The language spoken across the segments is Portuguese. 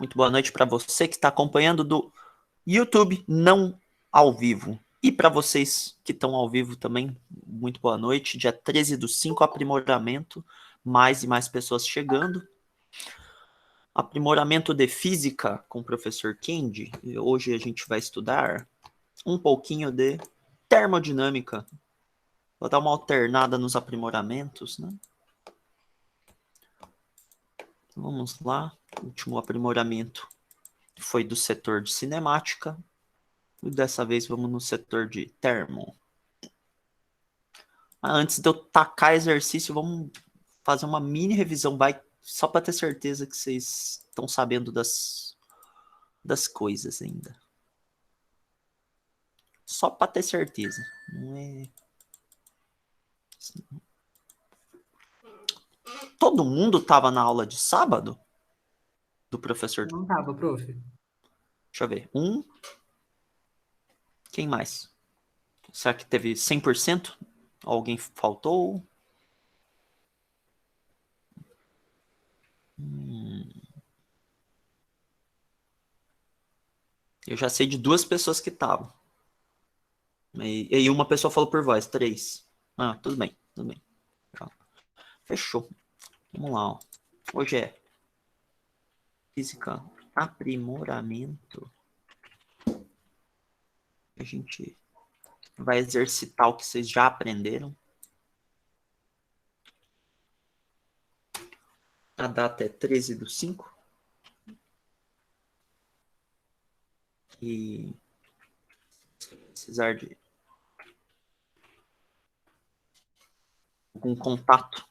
Muito boa noite para você que está acompanhando do YouTube, não ao vivo. E para vocês que estão ao vivo também, muito boa noite. Dia 13/5, aprimoramento. Mais e mais pessoas chegando. Aprimoramento de física com o professor Kendi. Hoje a gente vai estudar um pouquinho de termodinâmica. Vou dar uma alternada nos aprimoramentos, né? Vamos lá. O último aprimoramento foi do setor de cinemática. E dessa vez vamos no setor de termo. Antes de eu tacar exercício, vamos fazer uma mini revisão, só para ter certeza que vocês estão sabendo das coisas ainda. Só para ter certeza. Não é... Todo mundo estava na aula de sábado? Do professor? Não tava, prof. Deixa eu ver. Quem mais? Será que teve 100%? Alguém faltou? Eu já sei de 2 pessoas que estavam. E uma pessoa falou por voz, 3. Ah, tudo bem, tudo bem. Fechou. Vamos lá, ó. Hoje é física aprimoramento. A gente vai exercitar o que vocês já aprenderam. A data é 13/5. E se precisar de algum contato,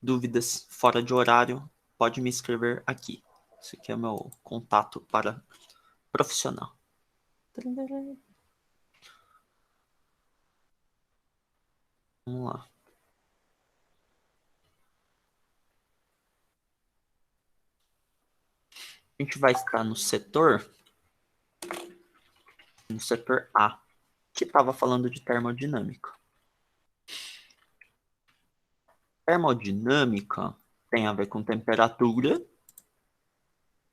dúvidas fora de horário, pode me escrever aqui. Esse aqui é o meu contato para profissional. Vamos lá. A gente vai estar no setor A, que estava falando de termodinâmica. Termodinâmica tem a ver com temperatura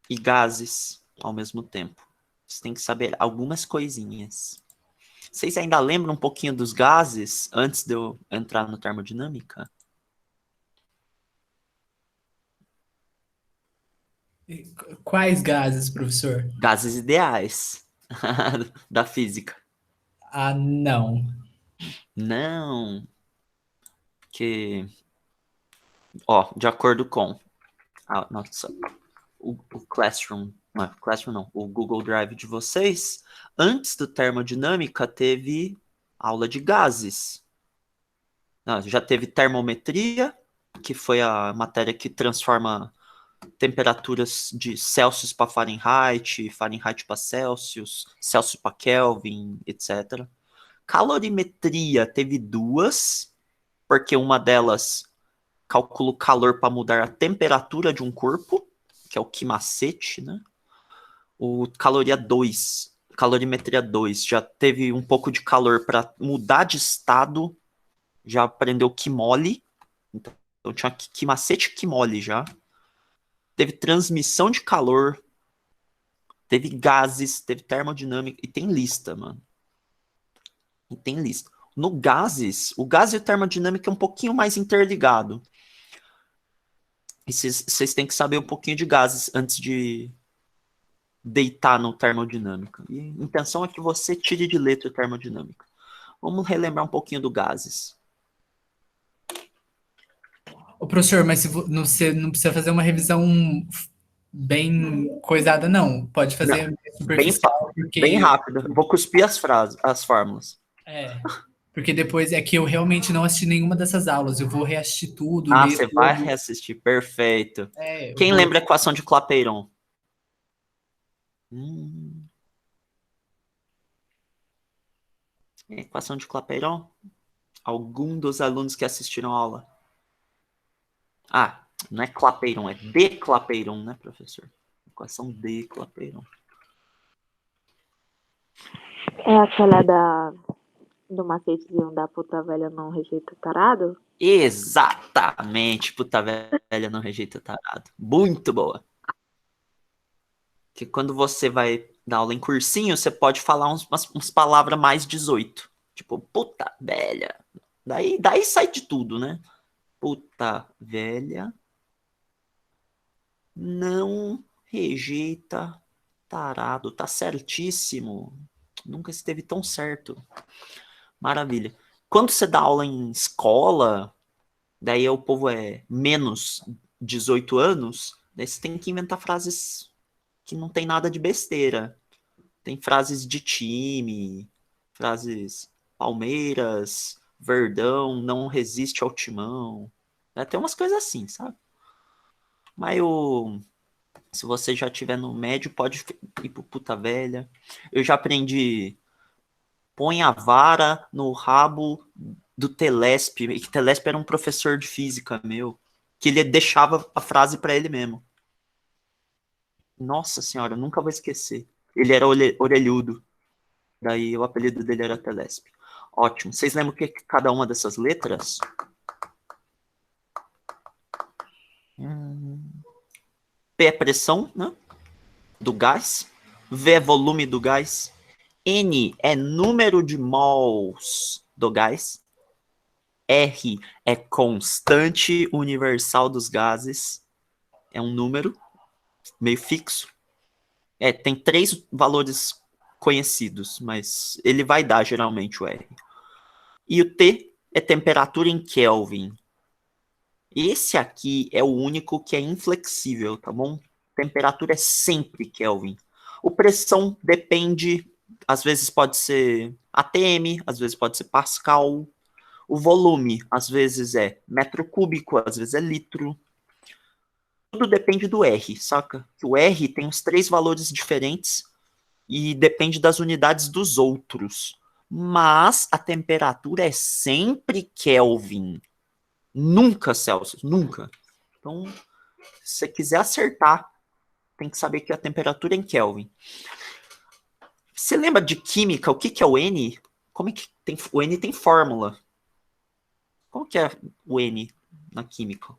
e gases ao mesmo tempo. Você tem que saber algumas coisinhas. Vocês ainda lembram um pouquinho dos gases antes de eu entrar no termodinâmica? Quais gases, professor? Gases ideais da física. Ah, não. Não. Que, ó, de acordo com nossa, o Classroom, não, o Google Drive de vocês, antes do termodinâmica teve aula de gases. Não, já teve termometria, que foi a matéria que transforma temperaturas de Celsius para Fahrenheit, Fahrenheit para Celsius, Celsius para Kelvin, etc. Calorimetria teve 2, porque uma delas calcula o calor para mudar a temperatura de um corpo, que é o quimacete, né? O calorimetria 2, já teve um pouco de calor para mudar de estado, já aprendeu quimole, então tinha quimacete e quimole já. Teve transmissão de calor, teve gases, teve termodinâmica, e tem lista, mano. E tem lista. No gases, o gás e a termodinâmica é um pouquinho mais interligado. E vocês têm que saber um pouquinho de gases antes de deitar no termodinâmica. E a intenção é que você tire de letra termodinâmica. Vamos relembrar um pouquinho do gases. Ô, professor, mas você não precisa fazer uma revisão bem coisada, não. Pode Não, fazer superficial, bem porque... rápido. Vou cuspir as fórmulas. Porque depois é que eu realmente não assisti nenhuma dessas aulas. Eu vou reassistir tudo, Ah, ler você vai todo. reassistir. Perfeito. Eu Quem vou... lembra a equação de Clapeyron? Equação de Clapeyron? Algum dos alunos que assistiram a aula? Ah, não é Clapeyron, é de Clapeyron, né, professor? Equação de Clapeyron. É aquela do macetezinho da puta velha não rejeita tarado? Exatamente, puta velha não rejeita tarado. Muito boa. Que quando você vai dar aula em cursinho, você pode falar umas palavras mais 18. Tipo, puta velha. Daí sai de tudo, né? Puta velha não rejeita tarado. Tá certíssimo. Nunca esteve tão certo. Maravilha. Quando você dá aula em escola, daí o povo é menos 18 anos, daí você tem que inventar frases que não tem nada de besteira. Tem frases de time, frases Palmeiras, Verdão, não resiste ao timão. Tem umas coisas assim, sabe? Mas se você já tiver no médio, pode ir pro puta velha. Eu já aprendi põe a vara no rabo do Telespe. E que Telespe era um professor de física meu. Que ele deixava a frase para ele mesmo. Nossa senhora, eu nunca vou esquecer. Ele era orelhudo. Daí o apelido dele era Telespe. Ótimo. Vocês lembram o que é cada uma dessas letras? P é pressão, né? Do gás. V é volume do gás. N é número de mols do gás. R é constante universal dos gases. É um número meio fixo. Tem 3 valores conhecidos, mas ele vai dar geralmente o R. E o T é temperatura em Kelvin. Esse aqui é o único que é inflexível, tá bom? Temperatura é sempre Kelvin. O pressão depende, às vezes pode ser ATM, às vezes pode ser Pascal. O volume, às vezes é metro cúbico, às vezes é litro. Tudo depende do R, saca? O R tem os 3 valores diferentes e depende das unidades dos outros. Mas a temperatura é sempre Kelvin. Nunca Celsius, nunca. Então, se você quiser acertar, tem que saber que a temperatura é em Kelvin. Você lembra de química? O que é o N? Como é que tem? O N tem fórmula. Como que é o N na química?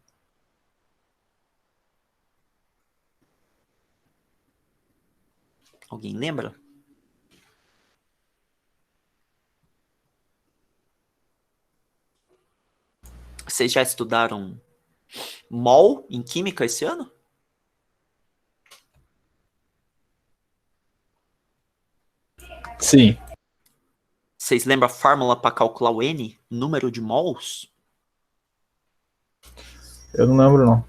Alguém lembra? Vocês já estudaram mol em química esse ano? Sim. Vocês lembram a fórmula para calcular o N? Número de mols? Eu não lembro, não.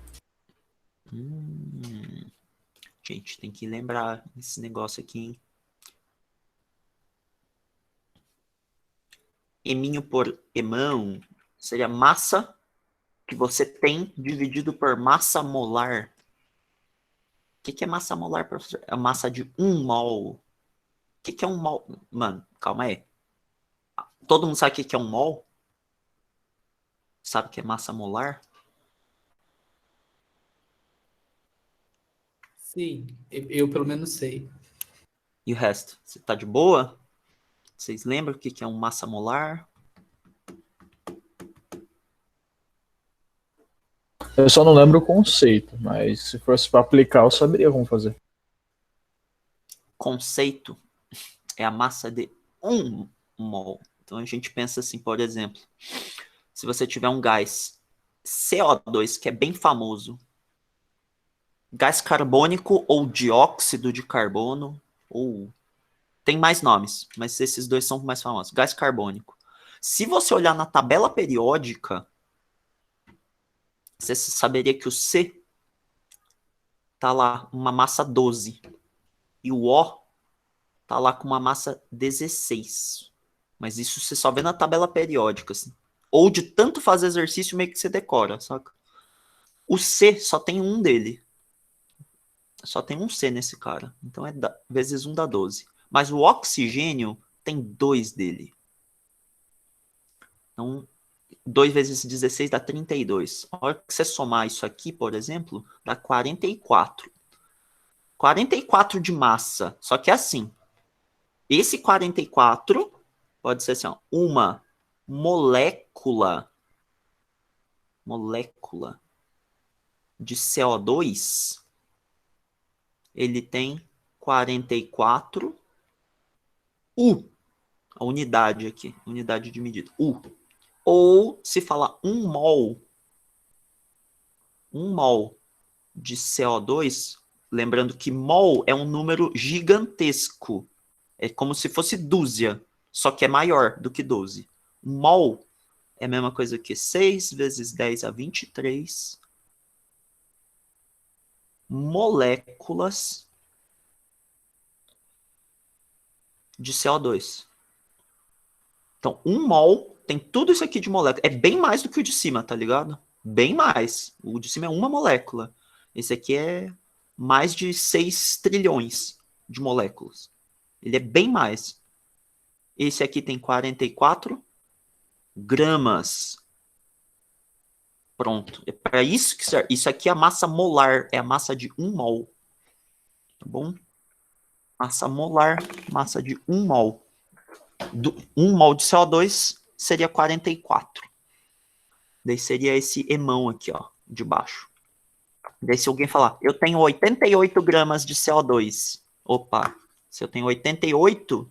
Gente, tem que lembrar esse negócio aqui, hein? Eminho por emão seria massa que você tem dividido por massa molar. O que é massa molar, professor? É a massa de 1 mol. O que é 1 mol? Mano, calma aí. Todo mundo sabe o que é 1 mol? Sabe o que é massa molar? Sim, eu pelo menos sei. E o resto? Você tá de boa? Vocês lembram o que é um massa molar? Eu só não lembro o conceito, mas se fosse para aplicar, eu saberia como fazer. Conceito é a massa de 1 mol. Então a gente pensa assim, por exemplo, se você tiver um gás CO2, que é bem famoso, gás carbônico ou dióxido de carbono, ou tem mais nomes, mas esses dois são mais famosos. Gás carbônico. Se você olhar na tabela periódica, você saberia que o C tá lá uma massa 12 e o O tá lá com uma massa 16. Mas isso você só vê na tabela periódica, assim. Ou de tanto fazer exercício, meio que você decora, saca? O C só tem um dele. Só tem um C nesse cara. Então é vezes 1 dá 12. Mas o oxigênio tem 2 dele. Então, 2 vezes 16 dá 32. A hora que você somar isso aqui, por exemplo, dá 44. 44 de massa. Só que é assim. Esse 44 pode ser assim, ó, uma molécula de CO2, ele tem 44 U. A unidade aqui, unidade de medida, U. Ou se fala 1 mol de CO2, lembrando que mol é um número gigantesco. É como se fosse dúzia, só que é maior do que 12. Mol é a mesma coisa que 6 vezes 10 a 23 moléculas de CO2. Então, 1 mol tem tudo isso aqui de molécula. É bem mais do que o de cima, tá ligado? Bem mais. O de cima é uma molécula. Esse aqui é mais de 6 trilhões de moléculas. Ele é bem mais. Esse aqui tem 44 gramas. Pronto. É para isso que serve. Isso aqui é a massa molar. É a massa de 1 mol. Tá bom? Massa molar, massa de 1 mol. 1 mol de CO2 seria 44. Daí seria esse emão aqui, ó, de baixo. Daí se alguém falar, eu tenho 88 gramas de CO2. Opa, se eu tenho 88,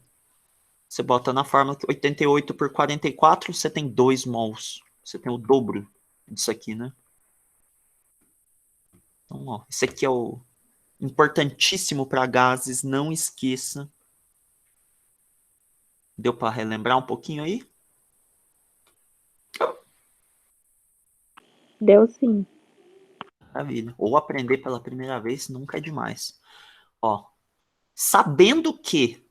você bota na fórmula que 88 por 44, você tem 2 mols. Você tem o dobro disso aqui, né? Então, ó, esse aqui é o importantíssimo para gases, não esqueça. Deu para relembrar um pouquinho aí? Deu sim. Maravilha. Ou aprender pela primeira vez nunca é demais. Ó, sabendo que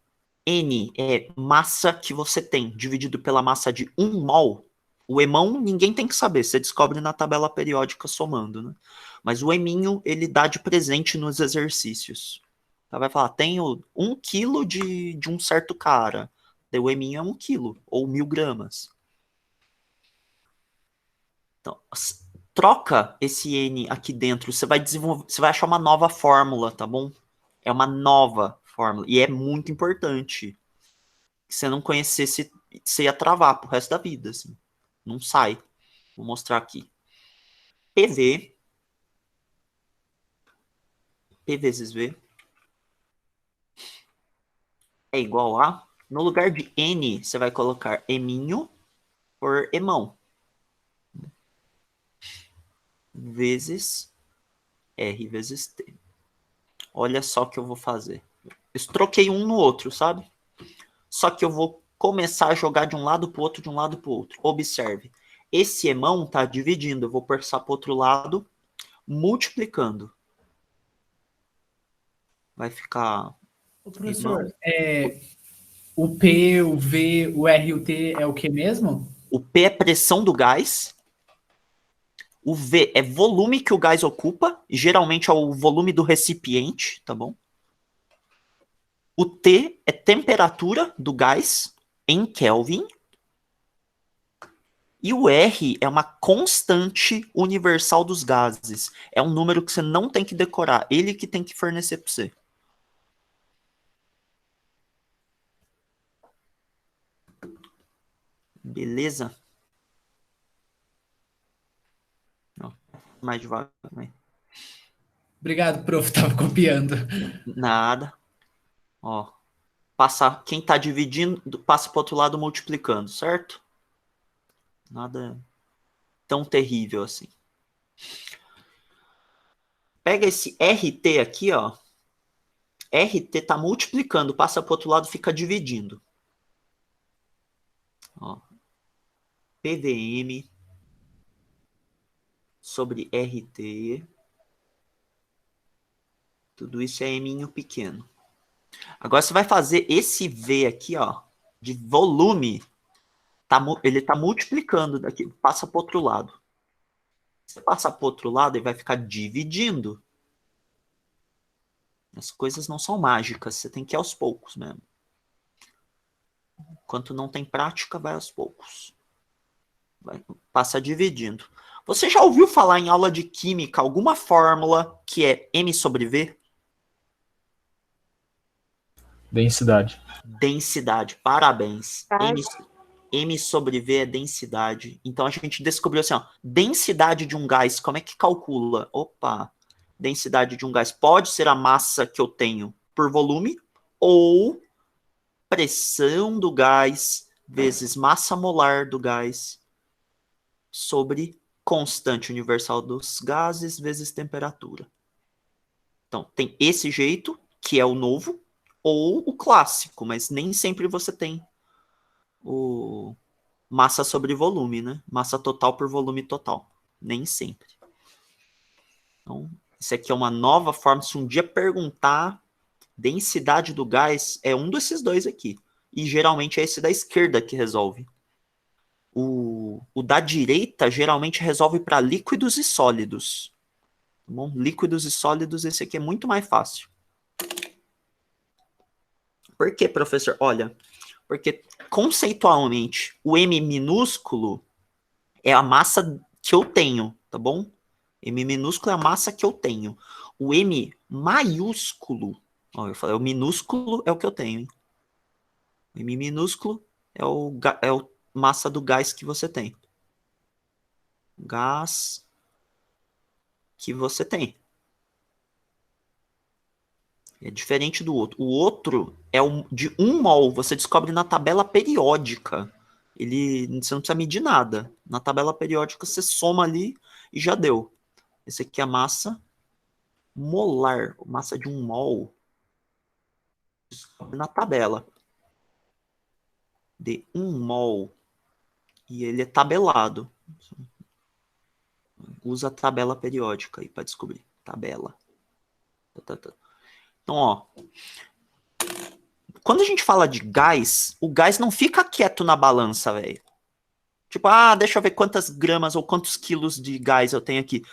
N é massa que você tem, dividido pela massa de 1 mol, o emão ninguém tem que saber, você descobre na tabela periódica somando, né? Mas o eminho, ele dá de presente nos exercícios. Ela vai falar, tenho 1 quilo de um certo cara. Daí o eminho é 1 quilo, ou 1000 gramas. Então, troca esse N aqui dentro, você vai desenvolver, você vai achar uma nova fórmula, tá bom? É uma nova fórmula, e é muito importante. Se você não conhecesse, você ia travar pro resto da vida, assim. Não sai. Vou mostrar aqui. PV P vezes V é igual a, no lugar de N, você vai colocar eminho por emão. Vezes R vezes T. Olha só o que eu vou fazer. Eu troquei um no outro, sabe? Só que eu vou começar a jogar de um lado para o outro, de um lado para o outro. Observe. Esse emão está dividindo. Eu vou passar para o outro lado, multiplicando. Vai ficar... Ô, professor, o P, o V, o R e o T é o que mesmo? O P é pressão do gás. O V é volume que o gás ocupa. Geralmente é o volume do recipiente, tá bom? O T é temperatura do gás em Kelvin. E o R é uma constante universal dos gases. É um número que você não tem que decorar. Ele que tem que fornecer para você. Beleza? Mais devagar também. Obrigado, prof. Tava copiando. Nada. Ó. Passa, quem tá dividindo, passa pro outro lado multiplicando, certo? Nada tão terrível assim. Pega esse RT aqui, ó. RT tá multiplicando, passa pro outro lado, fica dividindo. Ó. PVM sobre RT. Tudo isso é eminho pequeno. Agora você vai fazer esse V aqui, ó, de volume. Ele tá multiplicando daqui, passa para o outro lado. Se passar para o outro lado, ele vai ficar dividindo. As coisas não são mágicas, você tem que ir aos poucos mesmo. Enquanto não tem prática, vai aos poucos. Passa dividindo. Você já ouviu falar em aula de química alguma fórmula que é M sobre V? Densidade. Densidade, parabéns. M sobre V é densidade. Então a gente descobriu assim, ó, densidade de um gás, como é que calcula? Opa, densidade de um gás pode ser a massa que eu tenho por volume, ou pressão do gás vezes massa molar do gás sobre constante universal dos gases vezes temperatura. Então, tem esse jeito, que é o novo, ou o clássico, mas nem sempre você tem o massa sobre volume, né? Massa total por volume total. Nem sempre. Então, isso aqui é uma nova forma. Se um dia perguntar, densidade do gás é um desses dois aqui. E geralmente é esse da esquerda que resolve. O da direita geralmente resolve para líquidos e sólidos. Tá bom? Líquidos e sólidos, esse aqui é muito mais fácil. Por quê, professor? Olha, porque conceitualmente o M minúsculo é a massa que eu tenho, tá bom? M minúsculo é a massa que eu tenho. O M maiúsculo, ó, eu falei, o minúsculo é o que eu tenho, hein? O M minúsculo é o massa do gás que você tem. Gás que você tem. É diferente do outro. O outro é de 1 mol. Você descobre na tabela periódica. Você não precisa medir nada. Na tabela periódica você soma ali e já deu. Esse aqui é a massa molar. Massa de 1 mol. Descobre na tabela. De 1 mol. E ele é tabelado. Usa a tabela periódica aí para descobrir. Tabela. Então, ó. Quando a gente fala de gás, o gás não fica quieto na balança, velho. Tipo, deixa eu ver quantas gramas ou quantos quilos de gás eu tenho aqui.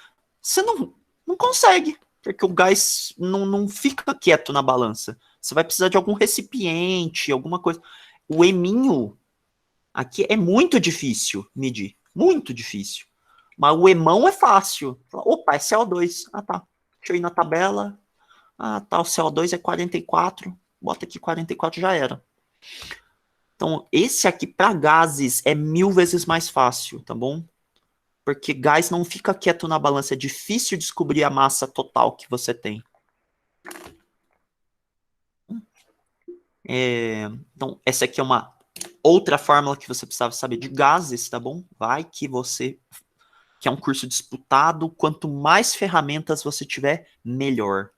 Você não consegue, porque o gás não fica quieto na balança. Você vai precisar de algum recipiente, alguma coisa. O eminho aqui é muito difícil medir. Muito difícil. Mas o emão é fácil. Opa, é CO2. Tá. Deixa eu ir na tabela. Tá, o CO2 é 44. Bota aqui 44, já era. Então, esse aqui para gases é 1000 vezes mais fácil, tá bom? Porque gás não fica quieto na balança. É difícil descobrir a massa total que você tem. Então, essa aqui é uma outra fórmula que você precisava saber de gases, tá bom? Vai que é um curso disputado, quanto mais ferramentas você tiver, melhor.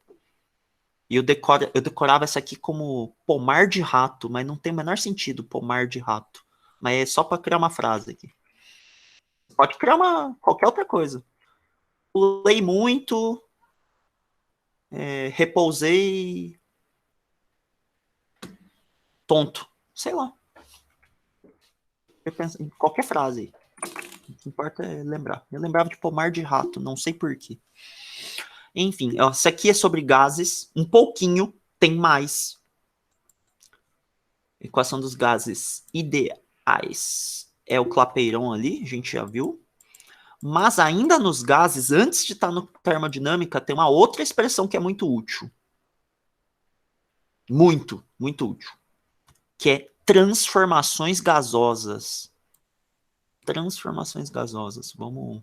E eu decorava essa aqui como pomar de rato, mas não tem o menor sentido pomar de rato. Mas é só para criar uma frase aqui. Pode criar qualquer outra coisa. Pulei muito, repousei tonto. Sei lá. Eu penso em qualquer frase aí. O que importa é lembrar. Eu lembrava de pomar de rato, não sei porquê. Enfim, ó, isso aqui é sobre gases. Um pouquinho, tem mais. Equação dos gases ideais. É o Clapeyron ali, a gente já viu. Mas ainda nos gases, antes de estar no termodinâmica, tem uma outra expressão que é muito útil. Muito, muito útil. Que é transformações gasosas. Transformações gasosas. Vamos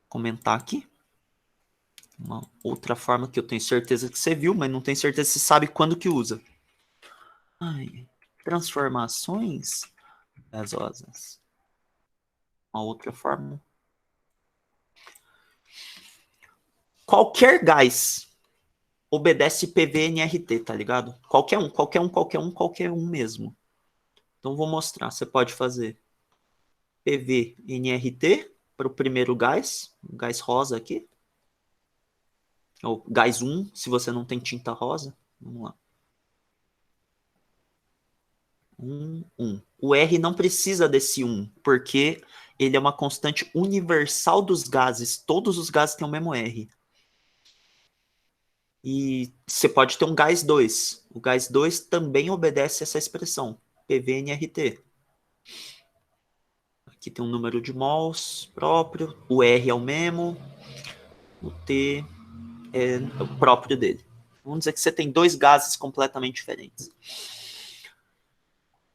comentar aqui. Uma outra forma que eu tenho certeza que você viu, mas não tenho certeza se sabe quando que usa. Transformações gasosas. Uma outra forma. Qualquer gás obedece PV-NRT, tá ligado? Qualquer um mesmo. Então vou mostrar. Você pode fazer PV-NRT para o primeiro gás, o gás rosa aqui. Ou gás 1, se você não tem tinta rosa. Vamos lá. 1. O R não precisa desse 1, porque ele é uma constante universal dos gases. Todos os gases têm o mesmo R. E você pode ter um gás 2. O gás 2 também obedece essa expressão, PV-NRT. Aqui tem um número de mols próprio, o R é o mesmo, o T é o próprio dele. Vamos dizer que você tem dois gases completamente diferentes.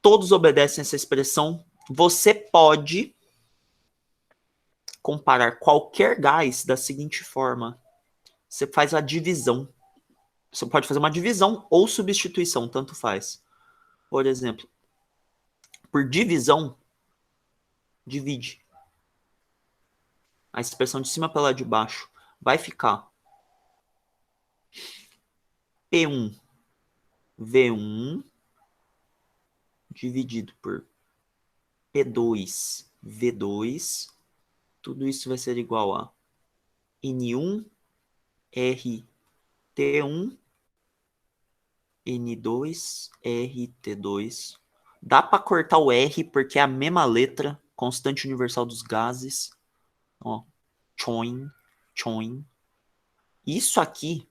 Todos obedecem essa expressão. Você pode comparar qualquer gás da seguinte forma. Você faz a divisão. Você pode fazer uma divisão ou substituição, tanto faz. Por exemplo, por divisão, divide. A expressão de cima pela de baixo vai ficar P1 V1 dividido por P2 V2. Tudo isso vai ser igual a N1 RT1 N2 RT2. Dá para cortar o R porque é a mesma letra, constante universal dos gases. Ó, choin, choin. Isso aqui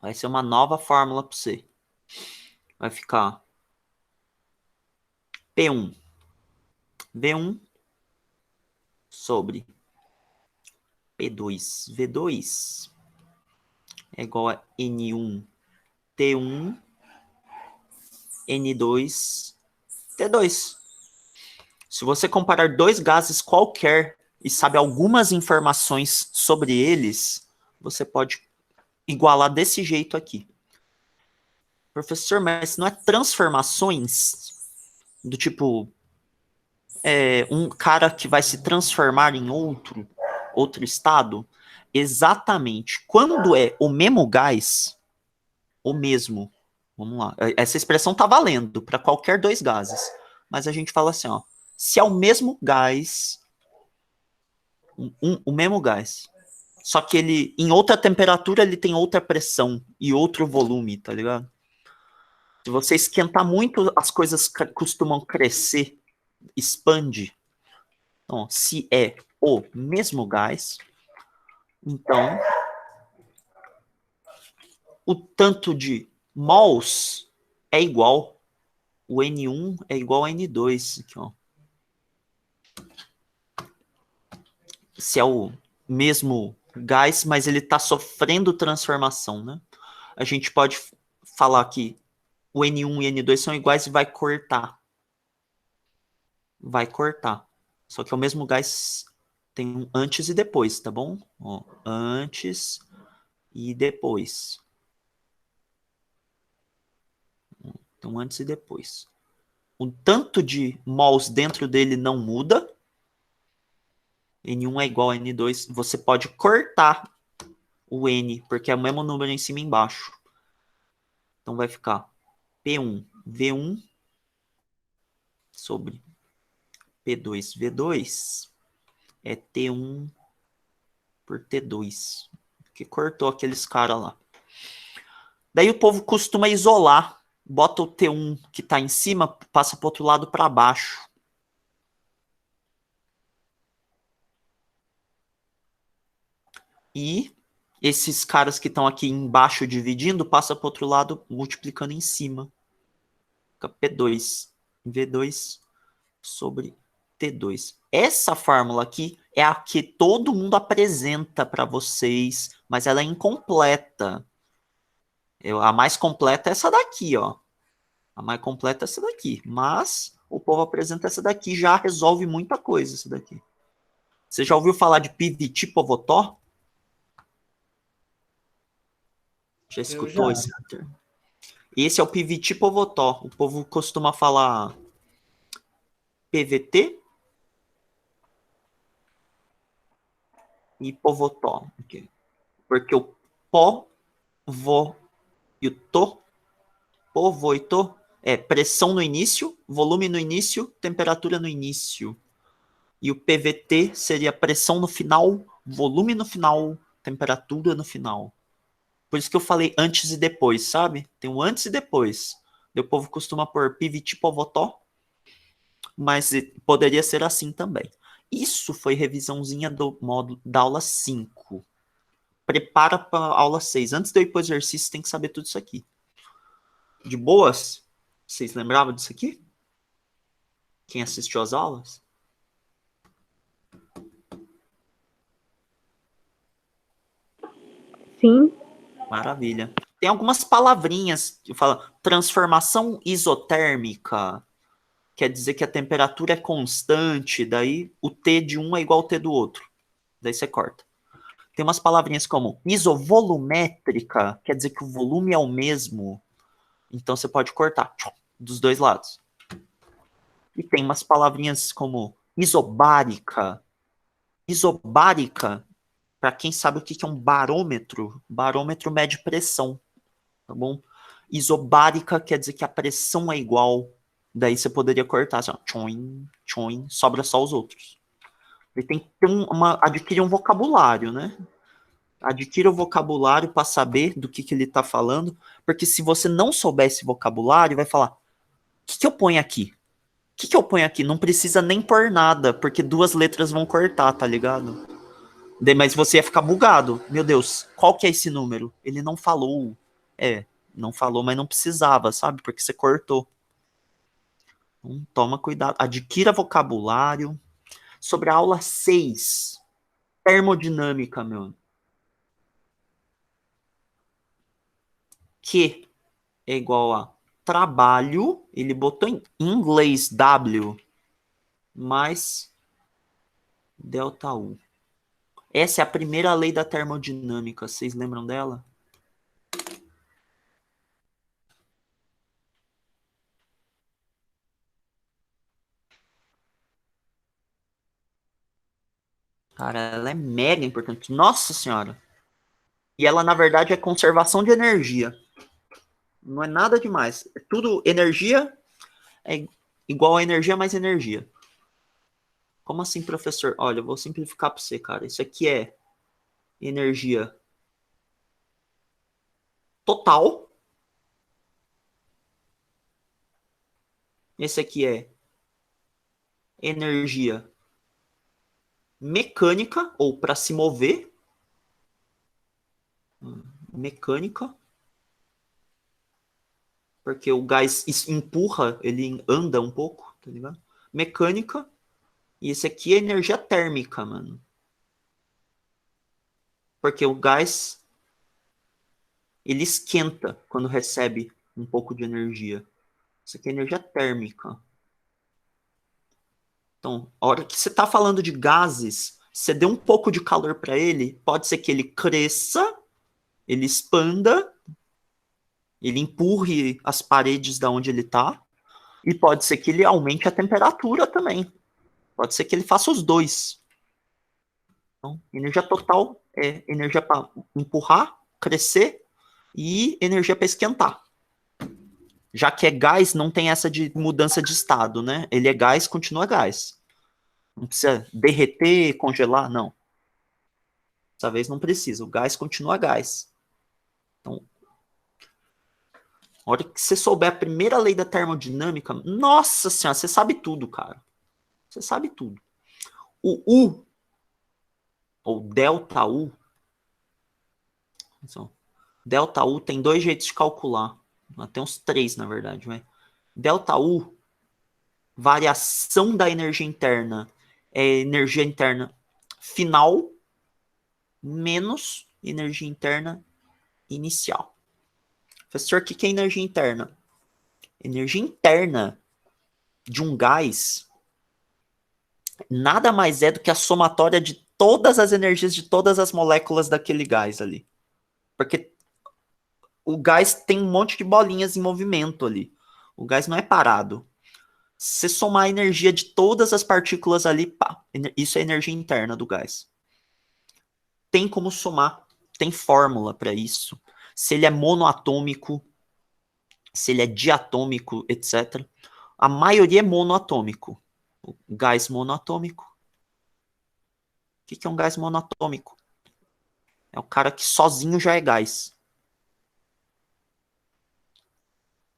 vai ser uma nova fórmula para você. Vai ficar P1 V1 sobre P2 V2 é igual a N1 T1 N2 T2. Se você comparar dois gases qualquer e sabe algumas informações sobre eles, você pode igualar desse jeito aqui. Professor, mas não é transformações do tipo um cara que vai se transformar em outro estado? Exatamente. Quando é o mesmo gás, o mesmo, vamos lá, essa expressão tá valendo para qualquer dois gases, mas a gente fala assim, ó, se é o mesmo gás, o mesmo gás, só que ele, em outra temperatura, ele tem outra pressão e outro volume, tá ligado? Se você esquentar muito, as coisas costumam crescer, expande. Então, se é o mesmo gás, então o tanto de mols é igual. O N1 é igual a N2. Aqui, ó. Se é o mesmo gás, mas ele está sofrendo transformação, né? A gente pode falar que o N1 e N2 são iguais e vai cortar. Vai cortar. Só que é o mesmo gás, tem um antes e depois, tá bom? Ó, antes e depois. Então, antes e depois. O tanto de mols dentro dele não muda. N1 é igual a N2. Você pode cortar o N, porque é o mesmo número em cima e embaixo. Então, vai ficar P1 V1 sobre P2 V2 é T1 por T2. Que cortou aqueles caras lá. Daí o povo costuma isolar. Bota o T1 que está em cima, passa para o outro lado para baixo. E esses caras que estão aqui embaixo dividindo, passa para o outro lado multiplicando em cima. Fica P2 V2 sobre T2. Essa fórmula aqui é a que todo mundo apresenta para vocês, mas ela é incompleta. A mais completa é essa daqui, ó. A mais completa é essa daqui. Mas o povo apresenta essa daqui, já resolve muita coisa essa daqui. Você já ouviu falar de Pivot-Povotó? Já escutou esse termo? Esse é o Pivot-Povotó. O povo costuma falar PVT e Povotó. Porque o pó, vo e o to, povo e to, é pressão no início, volume no início, temperatura no início. E o PVT seria pressão no final, volume no final, temperatura no final. Por isso que eu falei antes e depois, sabe? Tem um antes e depois. O povo costuma pôr Pivot-Povotó, mas poderia ser assim também. Isso foi revisãozinha do módulo da aula 5. Prepara para a aula 6. Antes de eu ir para o exercício, tem que saber tudo isso aqui. De boas? Vocês lembravam disso aqui? Quem assistiu às aulas? Sim. Maravilha. Tem algumas palavrinhas que falam transformação isotérmica. Quer dizer que a temperatura é constante, daí o T de um é igual ao T do outro. Daí você corta. Tem umas palavrinhas como isovolumétrica, quer dizer que o volume é o mesmo. Então você pode cortar dos dois lados. E tem umas palavrinhas como isobárica. Isobárica, para quem sabe o que é um barômetro, barômetro mede pressão, tá bom? Isobárica quer dizer que a pressão é igual. Daí você poderia cortar assim, ó, tchoim, tchoim, sobra só os outros. Ele tem que ter adquirir um vocabulário, né? Adquira o vocabulário para saber do que ele está falando, porque se você não souber esse vocabulário, vai falar, o que eu ponho aqui? O que eu ponho aqui? Não precisa nem pôr nada, porque duas letras vão cortar, tá ligado? Mas você ia ficar bugado. Meu Deus, qual que é esse número? Ele não falou. Não falou, mas não precisava, sabe? Porque você cortou. Então, toma cuidado. Adquira vocabulário. Sobre a aula 6, termodinâmica, meu. Q é igual a trabalho, ele botou em inglês W, mais delta U. Essa é a primeira lei da termodinâmica, vocês lembram dela? Cara, ela é mega importante. Nossa senhora! E ela, na verdade, é conservação de energia. Não é nada demais. É tudo energia, é igual a energia mais energia. Como assim, professor? Olha, eu vou simplificar para você, cara. Isso aqui é energia total. Esse aqui é energia mecânica, ou para se mover. Mecânica. Porque o gás empurra, ele anda um pouco, tá ligado? Mecânica. E esse aqui é energia térmica, mano. Porque o gás, ele esquenta quando recebe um pouco de energia. Isso aqui é energia térmica. Então, a hora que você está falando de gases, você deu um pouco de calor para ele, pode ser que ele cresça, ele expanda, ele empurre as paredes da onde ele está, e pode ser que ele aumente a temperatura também. Pode ser que ele faça os dois. Então, energia total é energia para empurrar, crescer, e energia para esquentar. Já que é gás, não tem essa de mudança de estado, né? Ele é gás, continua gás. Não precisa derreter, congelar, não. Dessa vez não precisa, o gás continua gás. Então, a hora que você souber a primeira lei da termodinâmica, nossa senhora, você sabe tudo, cara. Você sabe tudo. O U, ou delta U, então, delta U tem dois jeitos de calcular. Tem uns três, na verdade. Mas delta U, variação da energia interna, é energia interna final menos energia interna inicial. Professor, o que é energia interna? Energia interna de um gás nada mais é do que a somatória de todas as energias de todas as moléculas daquele gás ali. Porque o gás tem um monte de bolinhas em movimento ali. O gás não é parado. Se você somar a energia de todas as partículas ali, pá, isso é a energia interna do gás. Tem como somar, tem fórmula para isso. Se ele é monoatômico, se ele é diatômico, etc. A maioria é monoatômico. O gás monoatômico. O que é um gás monoatômico? É o cara que sozinho já é gás.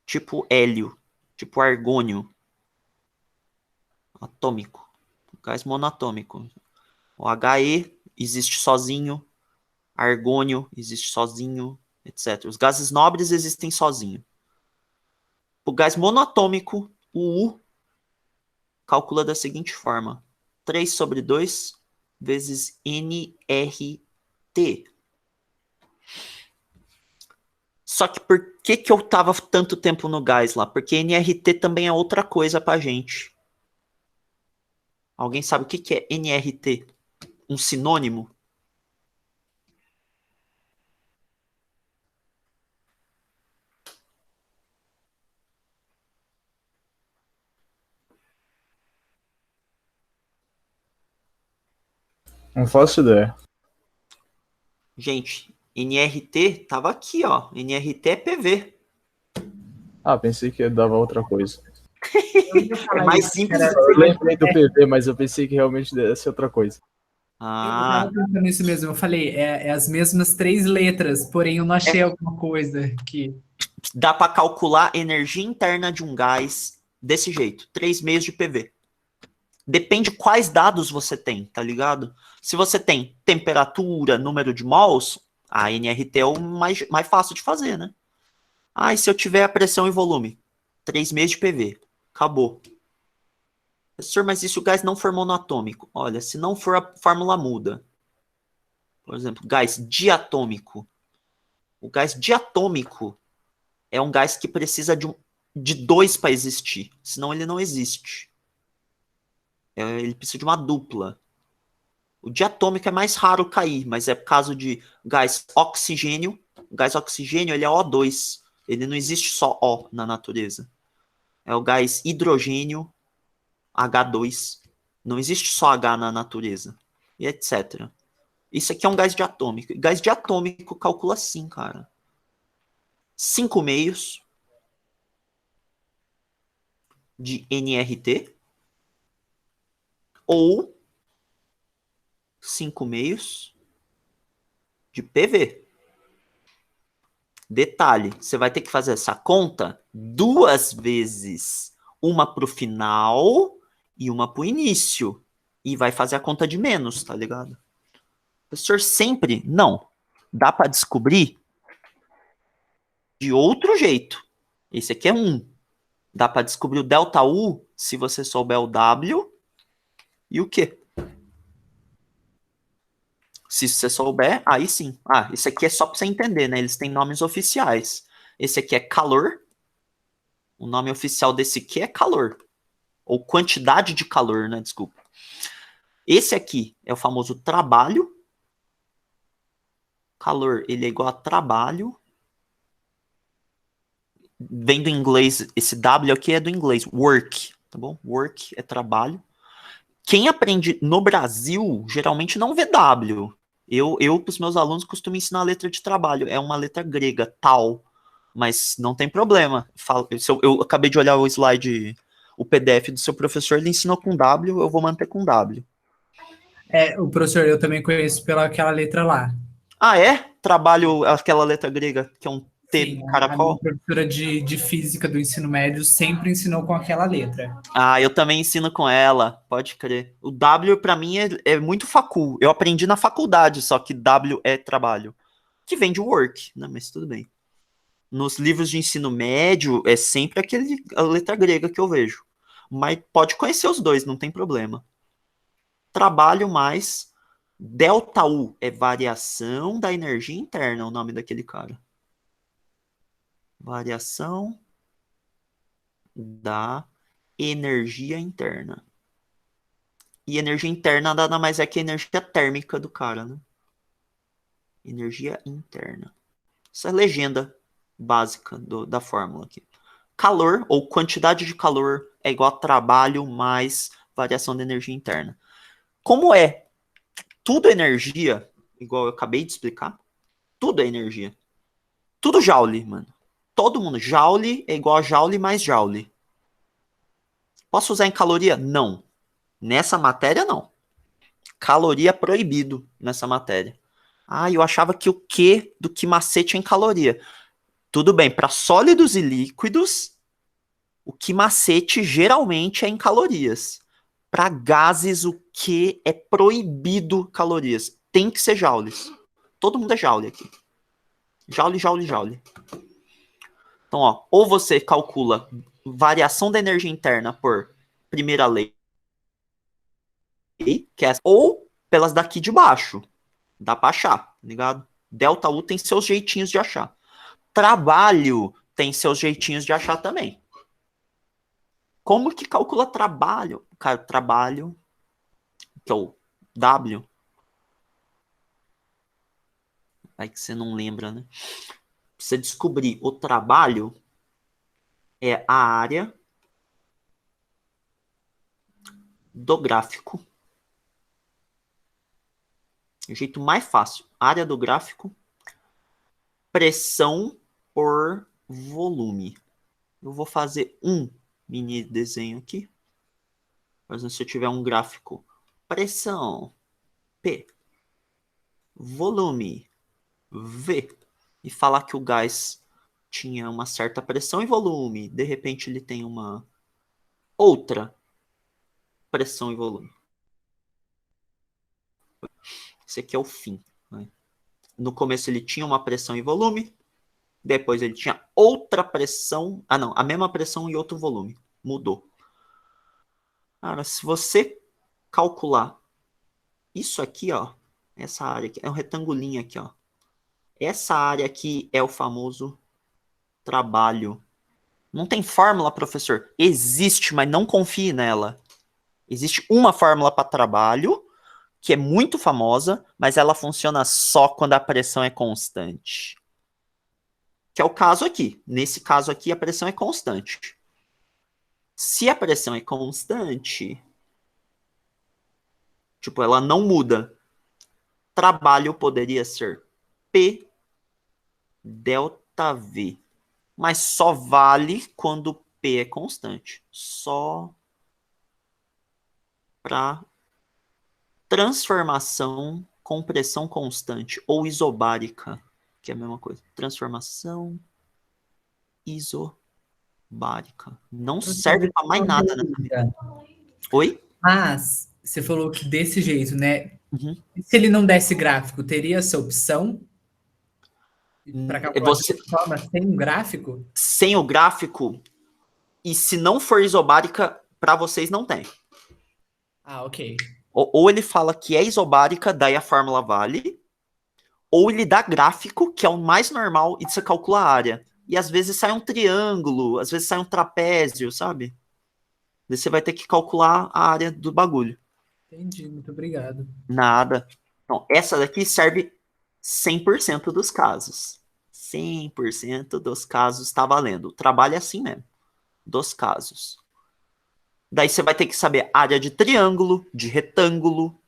Tipo hélio, tipo argônio. Atômico. Gás monoatômico. O He existe sozinho. Argônio existe sozinho, etc. Os gases nobres existem sozinho. O gás monoatômico, o U, calcula da seguinte forma. 3 sobre 2 vezes nRT. Só que por que eu tava tanto tempo no gás lá? Porque nRT também é outra coisa pra gente. Alguém sabe o que é nRT? Um sinônimo? Não faço ideia. Gente, NRT tava aqui, ó. NRT é PV. Ah, pensei que dava outra coisa. Eu ia É falar mais isso, simples cara. do que Eu lembrei do PV, mas eu pensei que realmente desse outra coisa. Eu tava Ah, pensando nisso mesmo. Eu falei, é as mesmas 3 letras, porém eu não achei alguma coisa que. dá para calcular energia interna de um gás desse jeito, 3 meios de PV. Depende quais dados você tem, tá ligado? Se você tem temperatura, número de mols, a NRT é o mais fácil de fazer, né? Ah, e se eu tiver a pressão e volume? 3 meios de PV. Acabou. Professor, mas e se o gás não for monoatômico? Olha, se não for, a fórmula muda. Por exemplo, gás diatômico. O gás diatômico é um gás que precisa de dois para existir, senão ele não existe. Ele precisa de uma dupla. O diatômico é mais raro cair, mas é por causa de gás oxigênio. O gás oxigênio ele é O2. Ele não existe só O na natureza. É o gás hidrogênio H2. Não existe só H na natureza. E etc. Isso aqui é um gás diatômico. Gás diatômico calcula assim, cara. 5 meios de NRT ou 5 meios de PV. Detalhe, você vai ter que fazer essa conta 2 vezes. Uma para o final e uma para o início. E vai fazer a conta de menos, tá ligado? Professor, sempre? Não. Dá para descobrir de outro jeito. Esse aqui é um. Dá para descobrir o delta U se você souber o W e o Q. Se você souber, aí sim. Ah, esse aqui é só para você entender, né? Eles têm nomes oficiais. Esse aqui é calor. O nome oficial desse aqui é calor. Ou quantidade de calor, né? Desculpa. Esse aqui é o famoso trabalho. Calor, ele é igual a trabalho. Vem do inglês, esse W aqui é do inglês, work, tá bom? Work é trabalho. Quem aprende no Brasil, geralmente não vê W. Eu para os meus alunos, costumo ensinar a letra de trabalho. É uma letra grega, tal. Mas não tem problema. Eu acabei de olhar o slide, o PDF do seu professor, ele ensinou com W, eu vou manter com W. O professor, eu também conheço pela aquela letra lá. Ah, é? Trabalho aquela letra grega, que é um T Sim, a minha caracol? professora de física do ensino médio sempre ensinou com aquela letra. Ah, eu também ensino com ela, pode crer. O W pra mim é muito facul. Eu aprendi na faculdade, só que W é trabalho. Que vem de work, né? Mas tudo bem. Nos livros de ensino médio, é sempre a letra grega que eu vejo. Mas pode conhecer os dois, não tem problema. Trabalho mais. Delta U é variação da energia interna, o nome daquele cara. Variação da energia interna. E energia interna nada mais é que a energia térmica do cara, né? Energia interna. Essa é a legenda básica da fórmula aqui. Calor, ou quantidade de calor, é igual a trabalho mais variação da energia interna. Como é tudo energia, igual eu acabei de explicar, tudo é energia. Tudo joule, mano. Todo mundo. Joule é igual a joule mais joule. Posso usar em caloria? Não. Nessa matéria, não. Caloria é proibido nessa matéria. Ah, eu achava que o Q do que macete é em caloria. Tudo bem, para sólidos e líquidos, o que macete geralmente é em calorias. Para gases, o que é proibido calorias. Tem que ser joules. Todo mundo é joule aqui. Joule, joule, joule. Então, ó, ou você calcula variação da energia interna por primeira lei, que é, ou pelas daqui de baixo. Dá para achar, tá ligado? Delta U tem seus jeitinhos de achar. Trabalho tem seus jeitinhos de achar também. Como que calcula trabalho? Cara, trabalho, que é o W, vai que você não lembra, né? Pra você descobrir o trabalho é a área do gráfico O jeito mais fácil. Área do gráfico, pressão por volume. Eu vou fazer um mini desenho aqui. Por exemplo, se eu tiver um gráfico, pressão, P, volume, V, e falar que o gás tinha uma certa pressão e volume, de repente ele tem uma outra pressão e volume. Esse aqui é o fim. Né? No começo ele tinha uma pressão e volume, depois ele tinha outra pressão, a mesma pressão e outro volume. Mudou. Cara, se você calcular isso aqui, ó, essa área aqui, é um retangulinho aqui, ó. Essa área aqui é o famoso trabalho. Não tem fórmula, professor? Existe, mas não confie nela. Existe uma fórmula para trabalho, que é muito famosa, mas ela funciona só quando a pressão é constante. Que é o caso aqui. Nesse caso aqui, a pressão é constante. Se a pressão é constante, tipo, ela não muda. Trabalho poderia ser P delta V. Mas só vale quando P é constante. Só para transformação com pressão constante ou isobárica, que é a mesma coisa. Transformação isobárica. Não serve para mais nada nessa vida. Oi? Mas você falou que desse jeito, né? Uhum. Se ele não desse gráfico, teria essa opção? Para calcular Você, de forma sem um gráfico? sem o gráfico, e se não for isobárica, para vocês não tem. Ah, ok. Ou ele fala que é isobárica, daí a fórmula vale, ou ele dá gráfico, que é o mais normal, e você calcula a área. E às vezes sai um triângulo, às vezes sai um trapézio, sabe? Daí você vai ter que calcular a área do bagulho. Entendi, muito obrigado. Nada. Então, essa daqui serve 100% dos casos. 100% dos casos está valendo. O trabalho é assim mesmo. Dos casos. Daí você vai ter que saber área de triângulo, de retângulo.